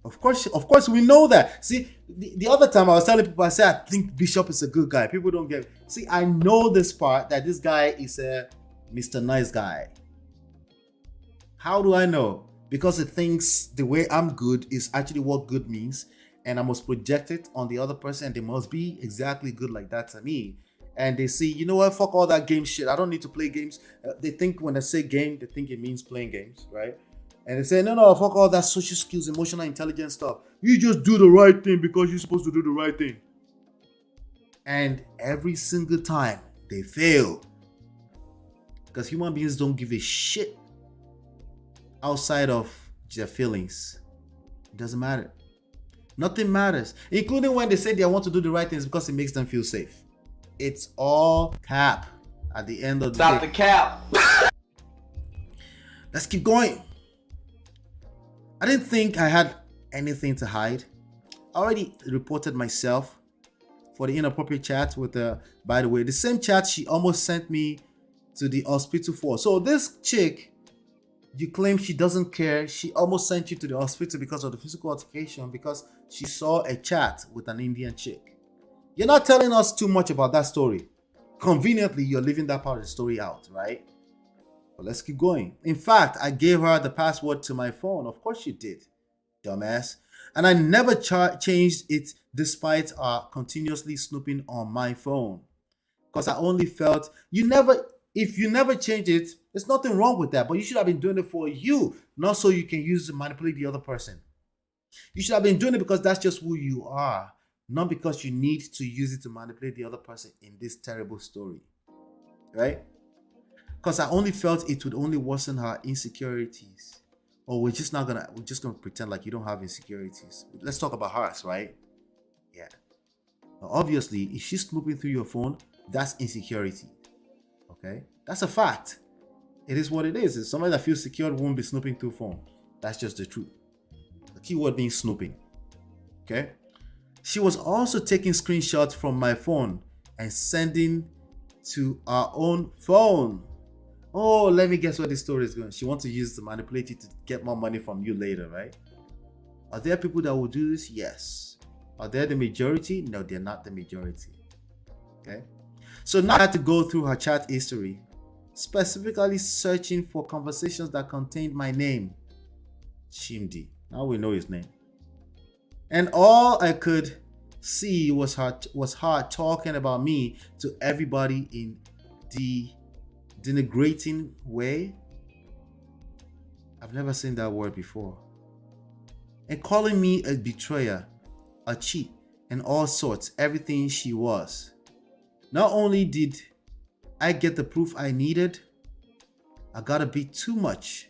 Of course, we know that. See, the other time I was telling people, I said, I think Bishop is a good guy. People don't get it. See, I know this part, that this guy is a Mr. Nice Guy. How do I know? Because it thinks the way I'm good is actually what good means. And I must project it on the other person. And they must be exactly good like that to me. And they see, you know what, fuck all that game shit. I don't need to play games. They think when I say game, they think it means playing games, right? And they say, no, fuck all that social skills, emotional intelligence stuff. You just do the right thing because you're supposed to do the right thing. And every single time, they fail. Because human beings don't give a shit outside of their feelings. It doesn't matter. Nothing matters. Including when they say they want to do the right things because it makes them feel safe. It's all cap at the end of the day. Stop the cap. Let's keep going. I didn't think I had anything to hide. I already reported myself for the inappropriate chat with by the way, the same chat she almost sent me to the hospital for. So this chick, you claim she doesn't care. She almost sent you to the hospital because of the physical altercation because she saw a chat with an Indian chick. You're not telling us too much about that story. Conveniently, you're leaving that part of the story out, right? But let's keep going. In fact, I gave her the password to my phone. Of course you did, dumbass. And I never changed it despite continuously snooping on my phone. Because I only felt, if you never change it, there's nothing wrong with that. But you should have been doing it for you, not so you can use it to manipulate the other person. You should have been doing it because that's just who you are. Not because you need to use it to manipulate the other person in this terrible story. Right? Because I only felt it would only worsen her insecurities. Or we're just gonna pretend like you don't have insecurities. Let's talk about hers, right? Yeah. Now, obviously, if she's snooping through your phone, that's insecurity. Okay? That's a fact. It is what it is. If somebody that feels secure won't be snooping through phone. That's just the truth. The keyword being snooping. Okay. She was also taking screenshots from my phone and sending to our own phone. Oh, let me guess where this story is going. She wants to use to manipulate you to get more money from you later, right? Are there people that will do this? Yes. Are they the majority? No, they're not the majority. Okay. So now I had to go through her chat history, specifically searching for conversations that contained my name, Chimdi. Now we know his name. And all I could see was her talking about me to everybody in the denigrating way. I've never seen that word before. And calling me a betrayer, a cheat, and all sorts, everything she was. Not only did I get the proof I needed, I got a bit too much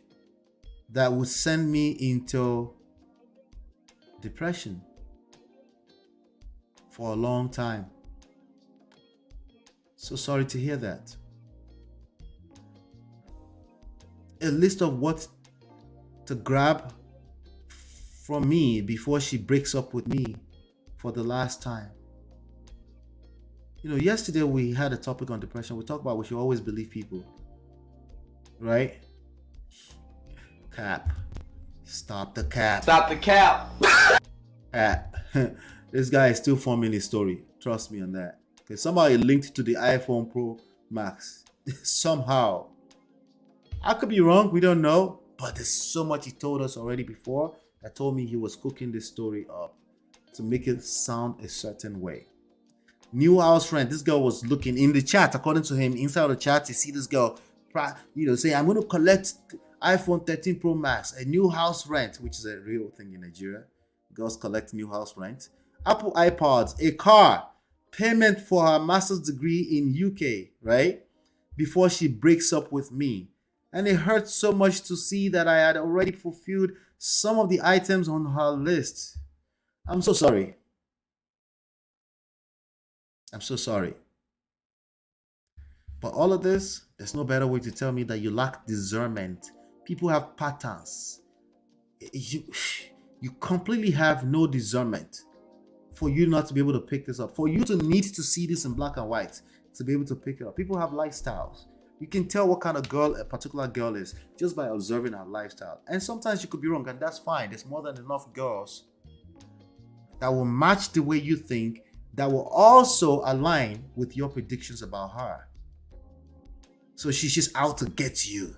that would send me into depression for a long time. So sorry to hear that. A list of what to grab from me before she breaks up with me for the last time. You know, yesterday we had a topic on depression. We talked about we should always believe people, right? Cap. Stop the cap. Stop the cap. Cap. This guy is still forming his story. Trust me on that. Okay, somehow it linked to the iPhone Pro Max. Somehow. I could be wrong. We don't know. But there's so much he told us already before that told me he was cooking this story up to make it sound a certain way. New house rent. This girl was looking in the chat. According to him, inside of the chat, you see this girl, saying, I'm going to collect iPhone 13 Pro Max, a new house rent, which is a real thing in Nigeria. Girls collect new house rent. Apple iPods, a car, payment for her master's degree in UK, right? Before she breaks up with me. And it hurt so much to see that I had already fulfilled some of the items on her list. I'm so sorry. I'm so sorry. But all of this, there's no better way to tell me that you lack discernment. People have patterns. You completely have no discernment for you not to be able to pick this up. For you to need to see this in black and white to be able to pick it up. People have lifestyles. You can tell what kind of girl a particular girl is just by observing her lifestyle. And sometimes you could be wrong, and that's fine. There's more than enough girls that will match the way you think, that will also align with your predictions about her. So she's just out to get you.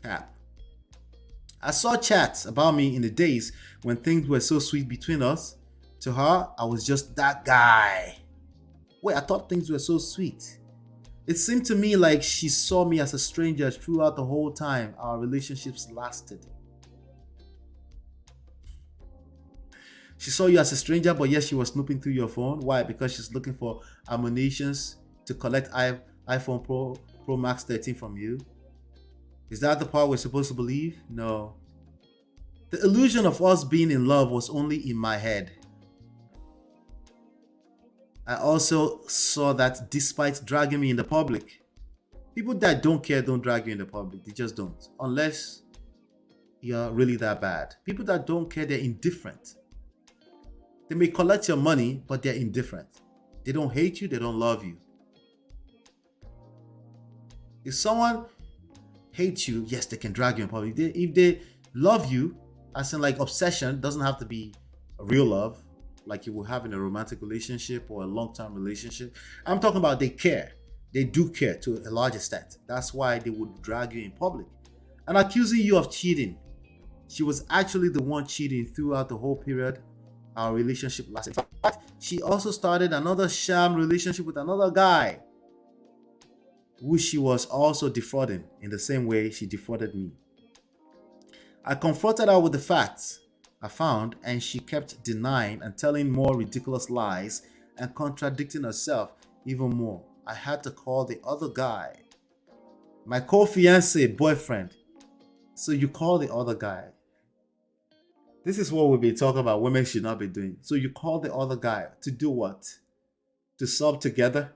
Cap. I saw chats about me in the days when things were so sweet between us. To her, I was just that guy. Wait, I thought things were so sweet. It seemed to me like she saw me as a stranger throughout the whole time our relationships lasted. She saw you as a stranger, but yes, she was snooping through your phone. Why? Because she's looking for ammunitions to collect iPhone Pro Max 13 from you. Is that the part we're supposed to believe? No. The illusion of us being in love was only in my head. I also saw that despite dragging me in the public, people that don't care don't drag you in the public. They just don't. Unless you're really that bad. People that don't care, they're indifferent. They may collect your money, but they're indifferent. They don't hate you, they don't love you. If someone hates you, yes, they can drag you in public. If they love you, as in like obsession, doesn't have to be a real love, like you will have in a romantic relationship or a long-term relationship. I'm talking about they care. They do care to a large extent. That's why they would drag you in public. And accusing you of cheating. She was actually the one cheating throughout the whole period our relationship lasted. In fact, she also started another sham relationship with another guy, who she was also defrauding in the same way she defrauded me. I confronted her with the facts I found, and she kept denying and telling more ridiculous lies and contradicting herself even more. I had to call the other guy, my co-fiance boyfriend. So you call the other guy. This is what we've been talking about women should not be doing. So you call the other guy to do what? To sub together?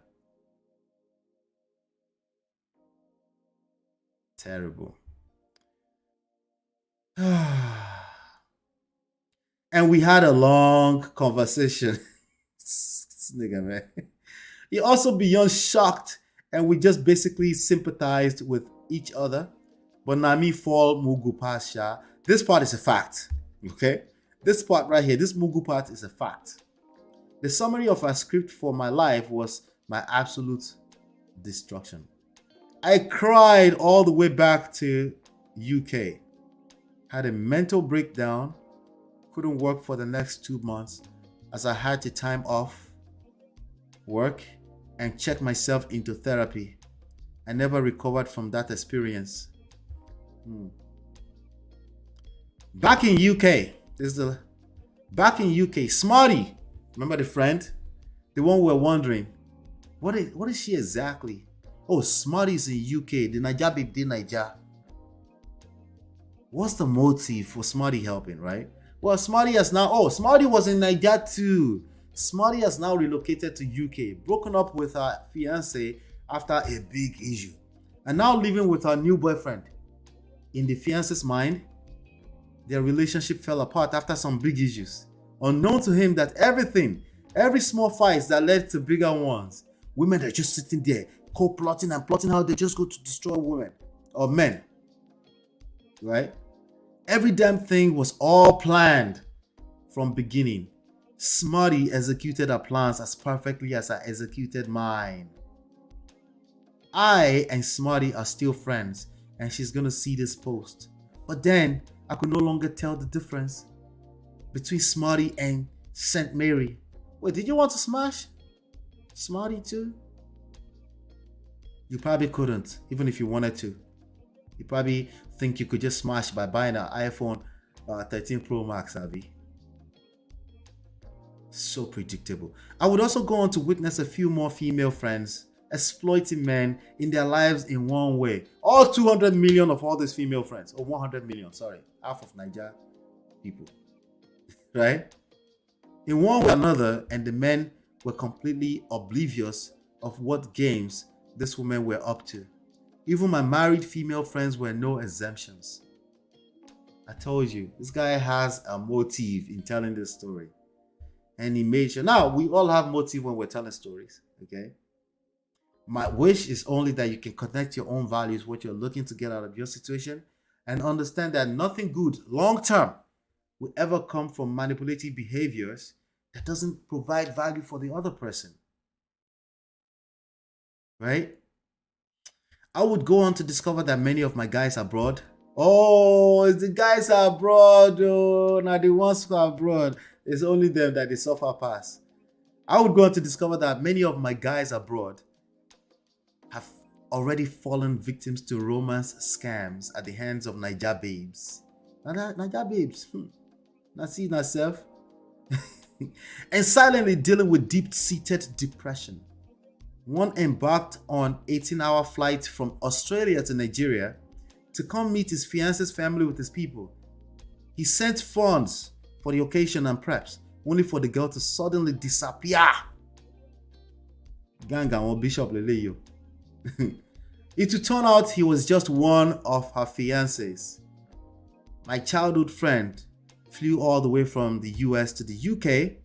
Terrible. And we had a long conversation. This nigga, man. He also beyond shocked, and we just basically sympathized with each other. But Nami fall Mugu Pasha. This part is a fact. Okay? This part right here, this Mugu part is a fact. The summary of our script for my life was my absolute destruction. I cried all the way back to UK. Had a mental breakdown. Couldn't work for the next 2 months as I had to time off work and check myself into therapy. I never recovered from that experience. Back in UK, back in UK, Smarty, remember the friend? The one we were wondering, what is she exactly? Oh, Smarty's in UK, the NAIJA babe, the NAIJA. What's the motive for Smarty helping, right? Well, Smarty has now, Smarty was in NAIJA too. Smarty has now relocated to UK, broken up with her fiance after a big issue, and now living with her new boyfriend. In the fiance's mind, their relationship fell apart after some big issues. Unknown to him that every small fights that led to bigger ones, women are just sitting there, co-plotting and plotting how they just go to destroy women or men, right? Every damn thing was all planned from beginning. Smarty executed her plans as perfectly as I executed mine. I and Smarty are still friends, and she's gonna see this post. But then I could no longer tell the difference between Smarty and Saint Mary. Wait, did you want to smash Smarty too? You probably couldn't, even if you wanted to. You probably think you could just smash by buying an iPhone 13 Pro Max, Abby. So predictable. I would also go on to witness a few more female friends exploiting men in their lives in one way. All 200 million of all these female friends, or 100 million, sorry, half of NAIJA people, right? In one way or another, and the men were completely oblivious of what games these women were up to. Even my married female friends were no exemptions. I told you, this guy has a motive in telling this story. And he made sure. Now, we all have motive when we're telling stories, okay? My wish is only that you can connect your own values, what you're looking to get out of your situation, and understand that nothing good long-term will ever come from manipulative behaviors that doesn't provide value for the other person, right? I would go on to discover that many of my guys abroad. Oh, the guys are abroad. Oh, now the ones who are abroad, it's only them that they suffer pass. I would go on to discover that many of my guys abroad have already fallen victims to romance scams at the hands of NAIJA babes. NAIJA babes. Not seeing herself. And silently dealing with deep-seated depression. One embarked on 18-hour flight from Australia to Nigeria to come meet his fiance's family with his people. He sent funds for the occasion and preps, only for the girl to suddenly disappear. Ganga or Bishop Leleyo. It would turn out he was just one of her fiancés. My childhood friend flew all the way from the US to the UK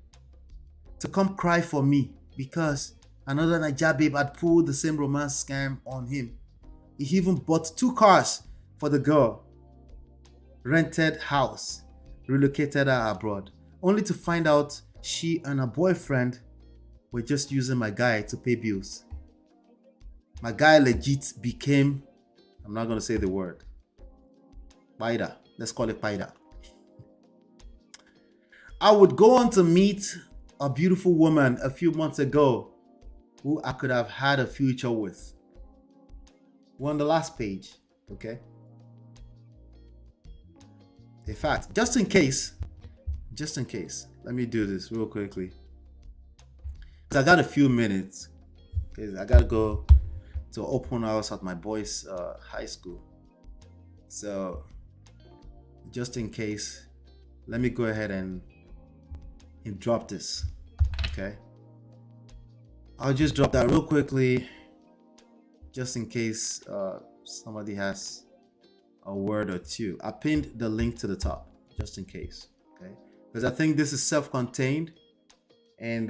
to come cry for me because another NAIJA babe had pulled the same romance scam on him. He even bought 2 cars for the girl, rented house, relocated her abroad, only to find out she and her boyfriend were just using my guy to pay bills. My guy legit became, I'm not going to say the word, Paida. Let's call it Paida. I would go on to meet a beautiful woman a few months ago who I could have had a future with. We're on the last page, okay? In fact, just in case, let me do this real quickly. Because I got a few minutes. Because I got to go to open house at my boys' high school. So, just in case, let me go ahead and drop this, okay? I'll just drop that real quickly, just in case somebody has a word or two. I pinned the link to the top, just in case, okay? because I think this is self-contained, and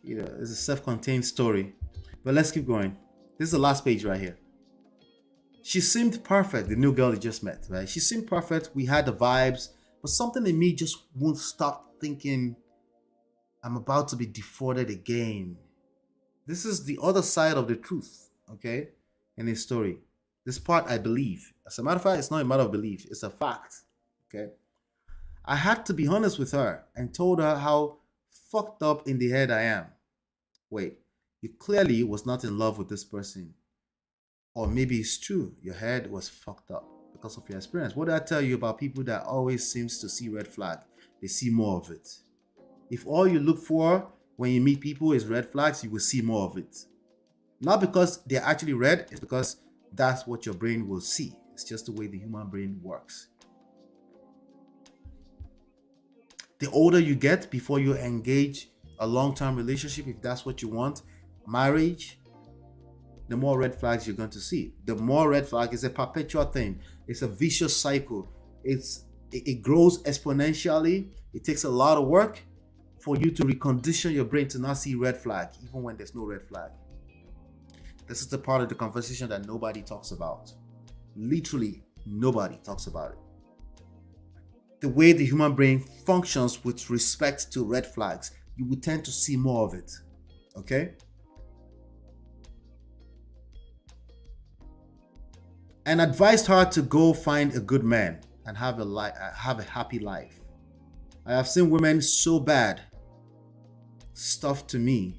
it's a self-contained story. But let's keep going. This is the last page right here. She seemed perfect, the new girl you just met, right? She seemed perfect. We had the vibes, but something in me just won't stop thinking, I'm about to be defrauded again. This is the other side of the truth, okay, in this story. This part I believe. As a matter of fact, it's not a matter of belief, it's a fact, okay? I had to be honest with her and told her how fucked up in the head I am. Wait, you clearly was not in love with this person. Or maybe it's true, your head was fucked up because of your experience. What did I tell you about people that always seems to see red flag? They see more of it. If all you look for when you meet people is red flags, you will see more of it. Not because they're actually red, it's because that's what your brain will see. It's just the way the human brain works. The older you get before you engage a long-term relationship, if that's what you want, marriage, the more red flags you're going to see. The more red flag is a perpetual thing. It's a vicious cycle. It grows exponentially. It takes a lot of work for you to recondition your brain to not see red flag, even when there's no red flag. This is the part of the conversation that nobody talks about. Literally, nobody talks about it. The way the human brain functions with respect to red flags, you will tend to see more of it. Okay? And advised her to go find a good man and have a happy life. I have seen women so bad stuff to me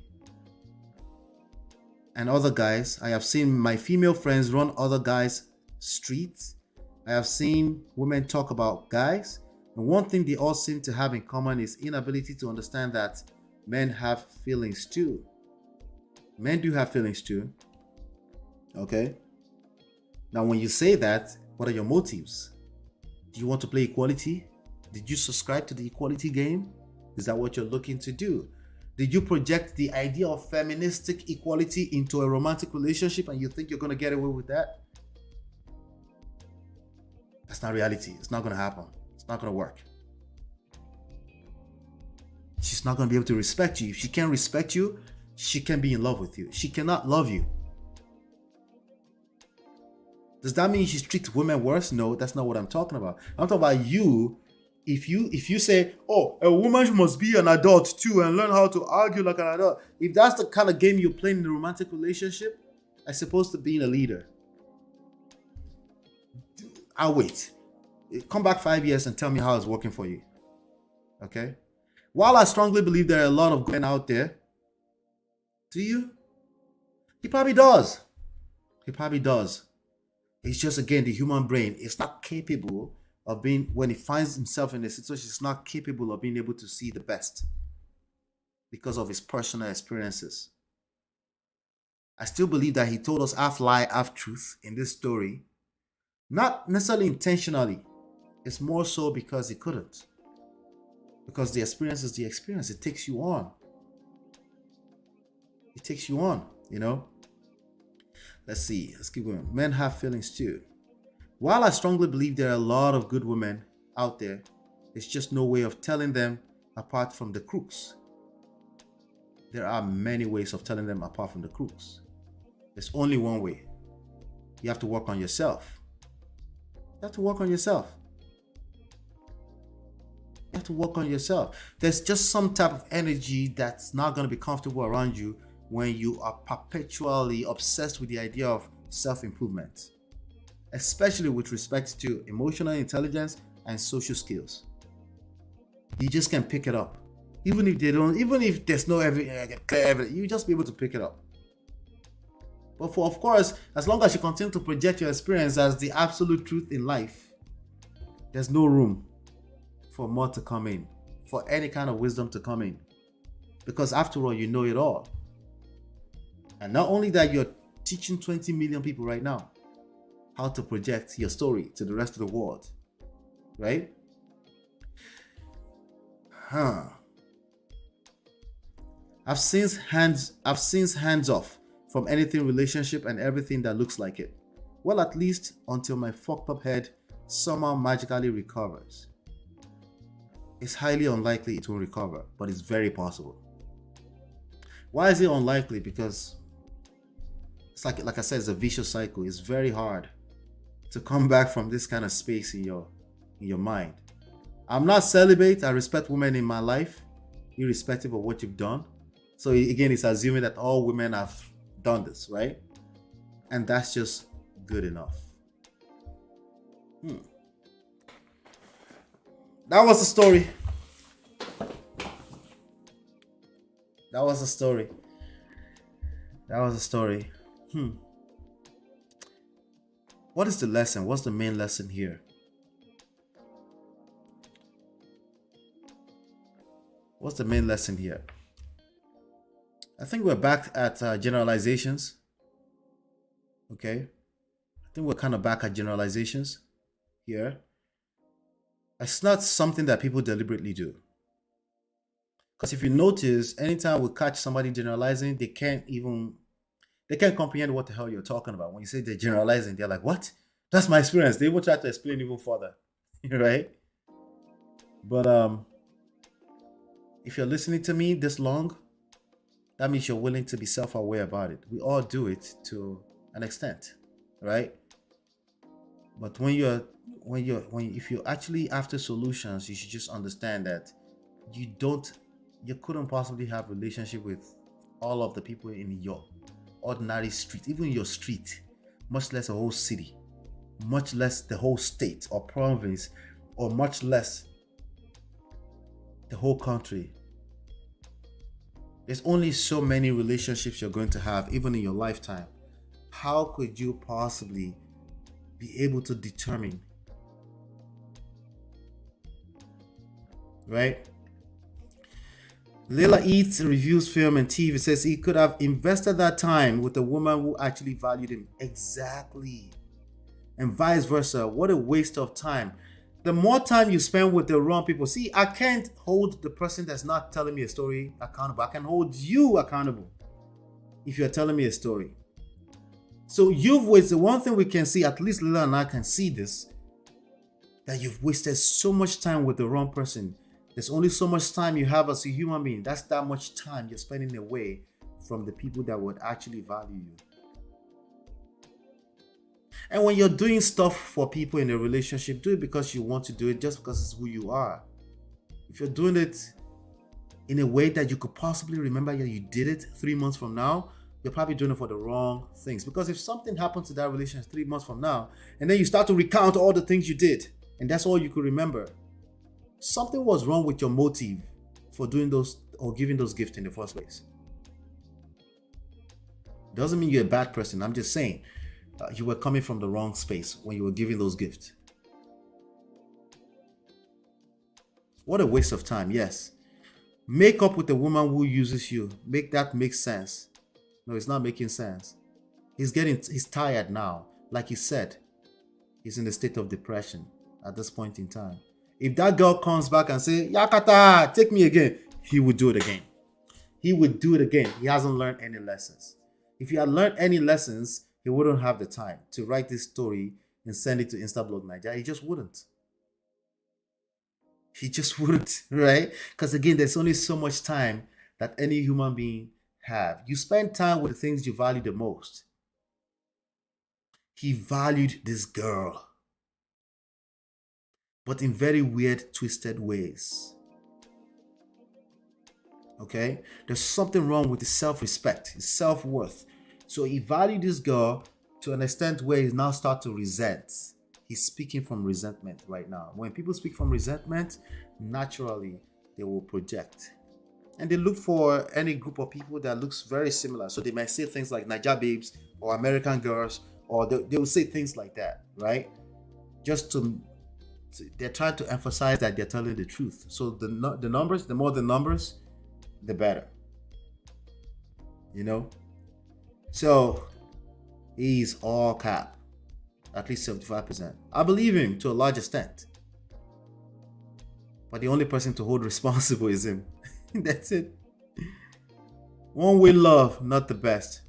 and other guys. I have seen my female friends run other guys' streets. I have seen women talk about guys. And one thing they all seem to have in common is inability to understand that men have feelings too. Men do have feelings too. Okay? Now, when you say that, what are your motives? Do you want to play equality? Did you subscribe to the equality game? Is that what you're looking to do? Did you project the idea of feministic equality into a romantic relationship and you think you're going to get away with that? That's not reality. It's not going to happen. It's not going to work. She's not going to be able to respect you. If she can't respect you, she can't be in love with you. She cannot love you. Does that mean she treats women worse? No, that's not what I'm talking about. I'm talking about you. If you say, oh, a woman must be an adult too and learn how to argue like an adult. If that's the kind of game you're playing in a romantic relationship, as opposed to being a leader, I'll wait. Come back 5 years and tell me how it's working for you. Okay? While I strongly believe there are a lot of men out there, do you? He probably does. He probably does. It's just, again, the human brain is not capable of being, when he finds himself in a situation, it's not capable of being able to see the best because of his personal experiences. I still believe that he told us half lie, half truth in this story, not necessarily intentionally. It's more so because he couldn't. Because the experience is the experience. It takes you on. It takes you on, you know? Let's see. Let's keep going. Men have feelings too. While I strongly believe there are a lot of good women out there, there's just no way of telling them apart from the crooks. There are many ways of telling them apart from the crooks. There's only one way. You have to work on yourself. You have to work on yourself. You have to work on yourself. There's just some type of energy that's not going to be comfortable around you when you are perpetually obsessed with the idea of self-improvement, especially with respect to emotional intelligence and social skills. You just can pick it up. Even if there's no evidence, you just be able to pick it up. But of course, as long as you continue to project your experience as the absolute truth in life, there's no room for more to come in, for any kind of wisdom to come in. Because after all, you know it all. And not only that, you're teaching 20 million people right now how to project your story to the rest of the world. Right? I've since hands off from anything relationship and everything that looks like it. Well, at least until my fucked up head somehow magically recovers. it's highly unlikely it will recover, but it's very possible. Why is it unlikely? Because it's like I said, it's a vicious cycle. It's very hard to come back from this kind of space in your mind. I'm not celibate. I respect women in my life, irrespective of what you've done. So again, it's assuming that all women have done this, right? And that's just good enough. That was the story. That was the story. That was the story. What is the lesson? What's the main lesson here? What's the main lesson here? I think we're back at generalizations. Okay. I think we're kind of back at generalizations here. It's not something that people deliberately do. Because if you notice, anytime we catch somebody generalizing, they can't comprehend what the hell you're talking about. When you say they're generalizing, they're like, what? That's my experience. They will try to explain even further. Right? But if you're listening to me this long, that means you're willing to be self-aware about it. We all do it to an extent, right? But if you're actually after solutions, you should just understand that you couldn't possibly have a relationship with all of the people in your ordinary street, even your street, much less a whole city, much less the whole state or province, or much less the whole country. There's only so many relationships you're going to have, even in your lifetime. How could you possibly be able to determine? Right? Layla Eats reviews film and TV, says he could have invested that time with a woman who actually valued him. Exactly. And vice versa. What a waste of time. The more time you spend with the wrong people. See, I can't hold the person that's not telling me a story accountable. I can hold you accountable if you're telling me a story. So you've wasted, one thing we can see, at least Lila and I can see this, that you've wasted so much time with the wrong person. There's only so much time you have as a human being. That's that much time you're spending away from the people that would actually value you. And when you're doing stuff for people in a relationship, do it because you want to do it, just because it's who you are. If you're doing it in a way that you could possibly remember that you did it 3 months from now, you're probably doing it for the wrong things. Because if something happens to that relationship 3 months from now, and then you start to recount all the things you did, and that's all you could remember, something was wrong with your motive for doing those or giving those gifts in the first place. Doesn't mean you're a bad person. I'm just saying you were coming from the wrong space when you were giving those gifts. What a waste of time. Yes. Make up with a woman who uses you. Make that make sense. No, it's not making sense. He's tired now. Like he said, he's in a state of depression at this point in time. If that girl comes back and say, Yakata, take me again, he would do it again. He would do it again. He hasn't learned any lessons. If he had learned any lessons, he wouldn't have the time to write this story and send it to Instablog NAIJA. He just wouldn't. He just wouldn't, right? Because again, there's only so much time that any human being have. You spend time with the things you value the most. He valued this girl, but in very weird, twisted ways. Okay? There's something wrong with his self-respect, his self-worth. So he valued this girl to an extent where he now starts to resent. He's speaking from resentment right now. When people speak from resentment, naturally, they will project. And they look for any group of people that looks very similar. So they might say things like NAIJA babes or American girls, or they will say things like that, right? Just to, they're trying to emphasize that they're telling the truth. So the numbers, the more the numbers, the better. You know? So he's all cap, at least 75%. I believe him to a large extent. But the only person to hold responsible is him. That's it. One-way love, not the best.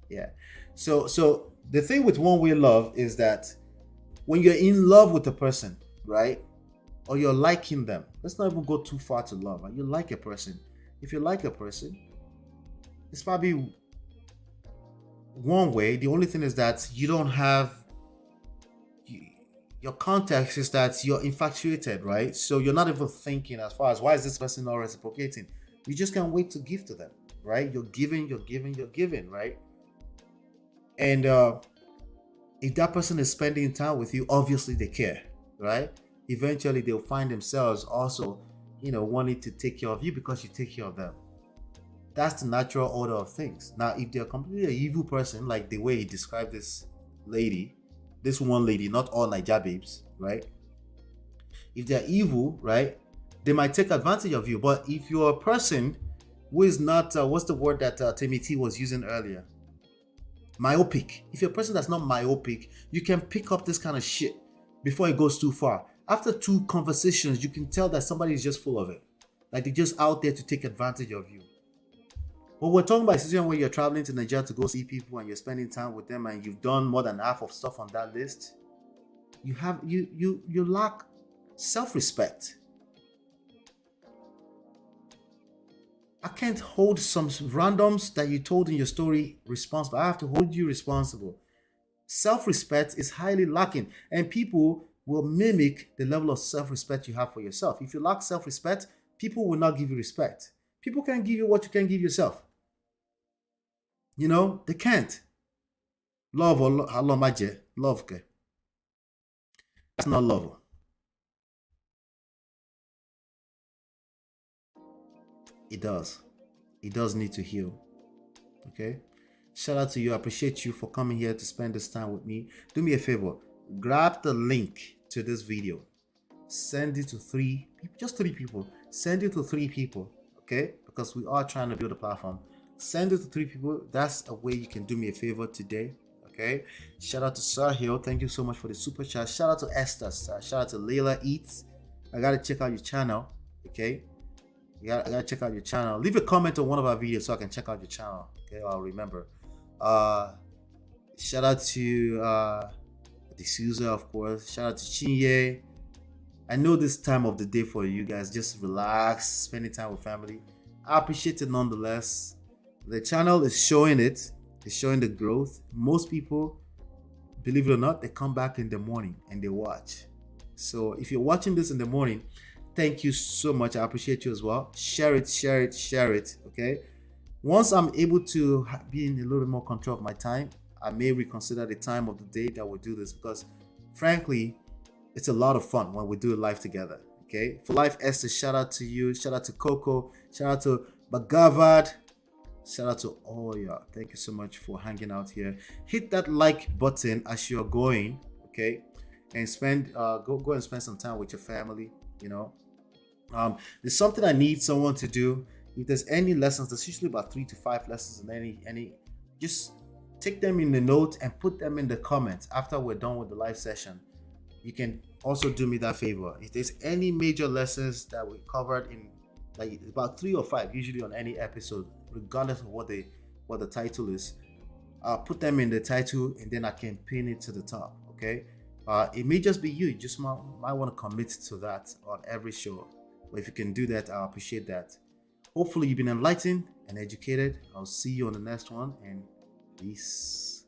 Yeah. So the thing with one-way love is that when you're in love with a person, right? Or you're liking them, Let's not even go too far to love. You like a person. If you like a person, it's probably one way. The only thing is that you don't have your context is that you're infatuated, right? So you're not even thinking as far as why is this person not reciprocating. You just can't wait to give to them, right? You're giving, right? And if that person is spending time with you, obviously they care, right? Eventually they'll find themselves also, wanting to take care of you because you take care of them. That's the natural order of things. Now, if they're completely an evil person, like the way he described this one lady, not all NAIJA babes, right? If they're evil, right, they might take advantage of you. But if you're a person who is not, what's the word that Timothy was using earlier? Myopic. If you're a person that's not myopic, you can pick up this kind of shit before it goes too far. After 2 conversations, you can tell that somebody is just full of it. Like they're just out there to take advantage of you. But we're talking about a situation where you're traveling to Nigeria to go see people and you're spending time with them and you've done more than half of stuff on that list. You lack self-respect. I can't hold some randoms that you told in your story responsible. I have to hold you responsible. Self-respect is highly lacking, and people will mimic the level of self-respect you have for yourself. If you lack self-respect, people will not give you respect. People can't give you what you can't give yourself. They can't. Love or love. That's not love. It does. It does need to heal. Okay? Shout out to you. I appreciate you for coming here to spend this time with me. Do me a favor. Grab the link to this video. Send it to 3 people. Just 3 people. Send it to 3 people. Okay? Because we are trying to build a platform. Send it to 3 people. That's a way you can do me a favor today. Okay? Shout out to Sahil. Thank you so much for the super chat. Shout out to Esther. Shout out to Leila Eats. I gotta check out your channel. Okay? I gotta check out your channel. Leave a comment on one of our videos so I can check out your channel. Okay, I'll remember. Shout out to D'Souza, of course. Shout out to Chinye. I know this time of the day for you guys, just relax, spending time with family. I appreciate it nonetheless. The channel is showing it. It's showing the growth. Most people, believe it or not, they come back in the morning and they watch. So if you're watching this in the morning, thank you so much. I appreciate you as well. Share it. Okay. Once I'm able to be in a little bit more control of my time, I may reconsider the time of the day that we'll do this because, frankly, it's a lot of fun when we do it live together. Okay. For Life Esther, shout out to you. Shout out to Coco. Shout out to Bagavad. Shout out to all y'all. Thank you so much for hanging out here. Hit that like button as you're going. Okay. And spend go and spend some time with your family. There's something I need someone to do. If there's any lessons, there's usually about 3 to 5 lessons in any just take them in the note and put them in the comments after we're done with the live session. You can also do me that favor. If there's any major lessons that we covered in like about 3 or 5 usually on any episode, regardless of what the title is, I'll put them in the title and then I can pin it to the top. Okay. It may just be you just might want to commit to that on every show. But if you can do that, I'll appreciate that. Hopefully you've been enlightened and educated. I'll see you on the next one, and peace.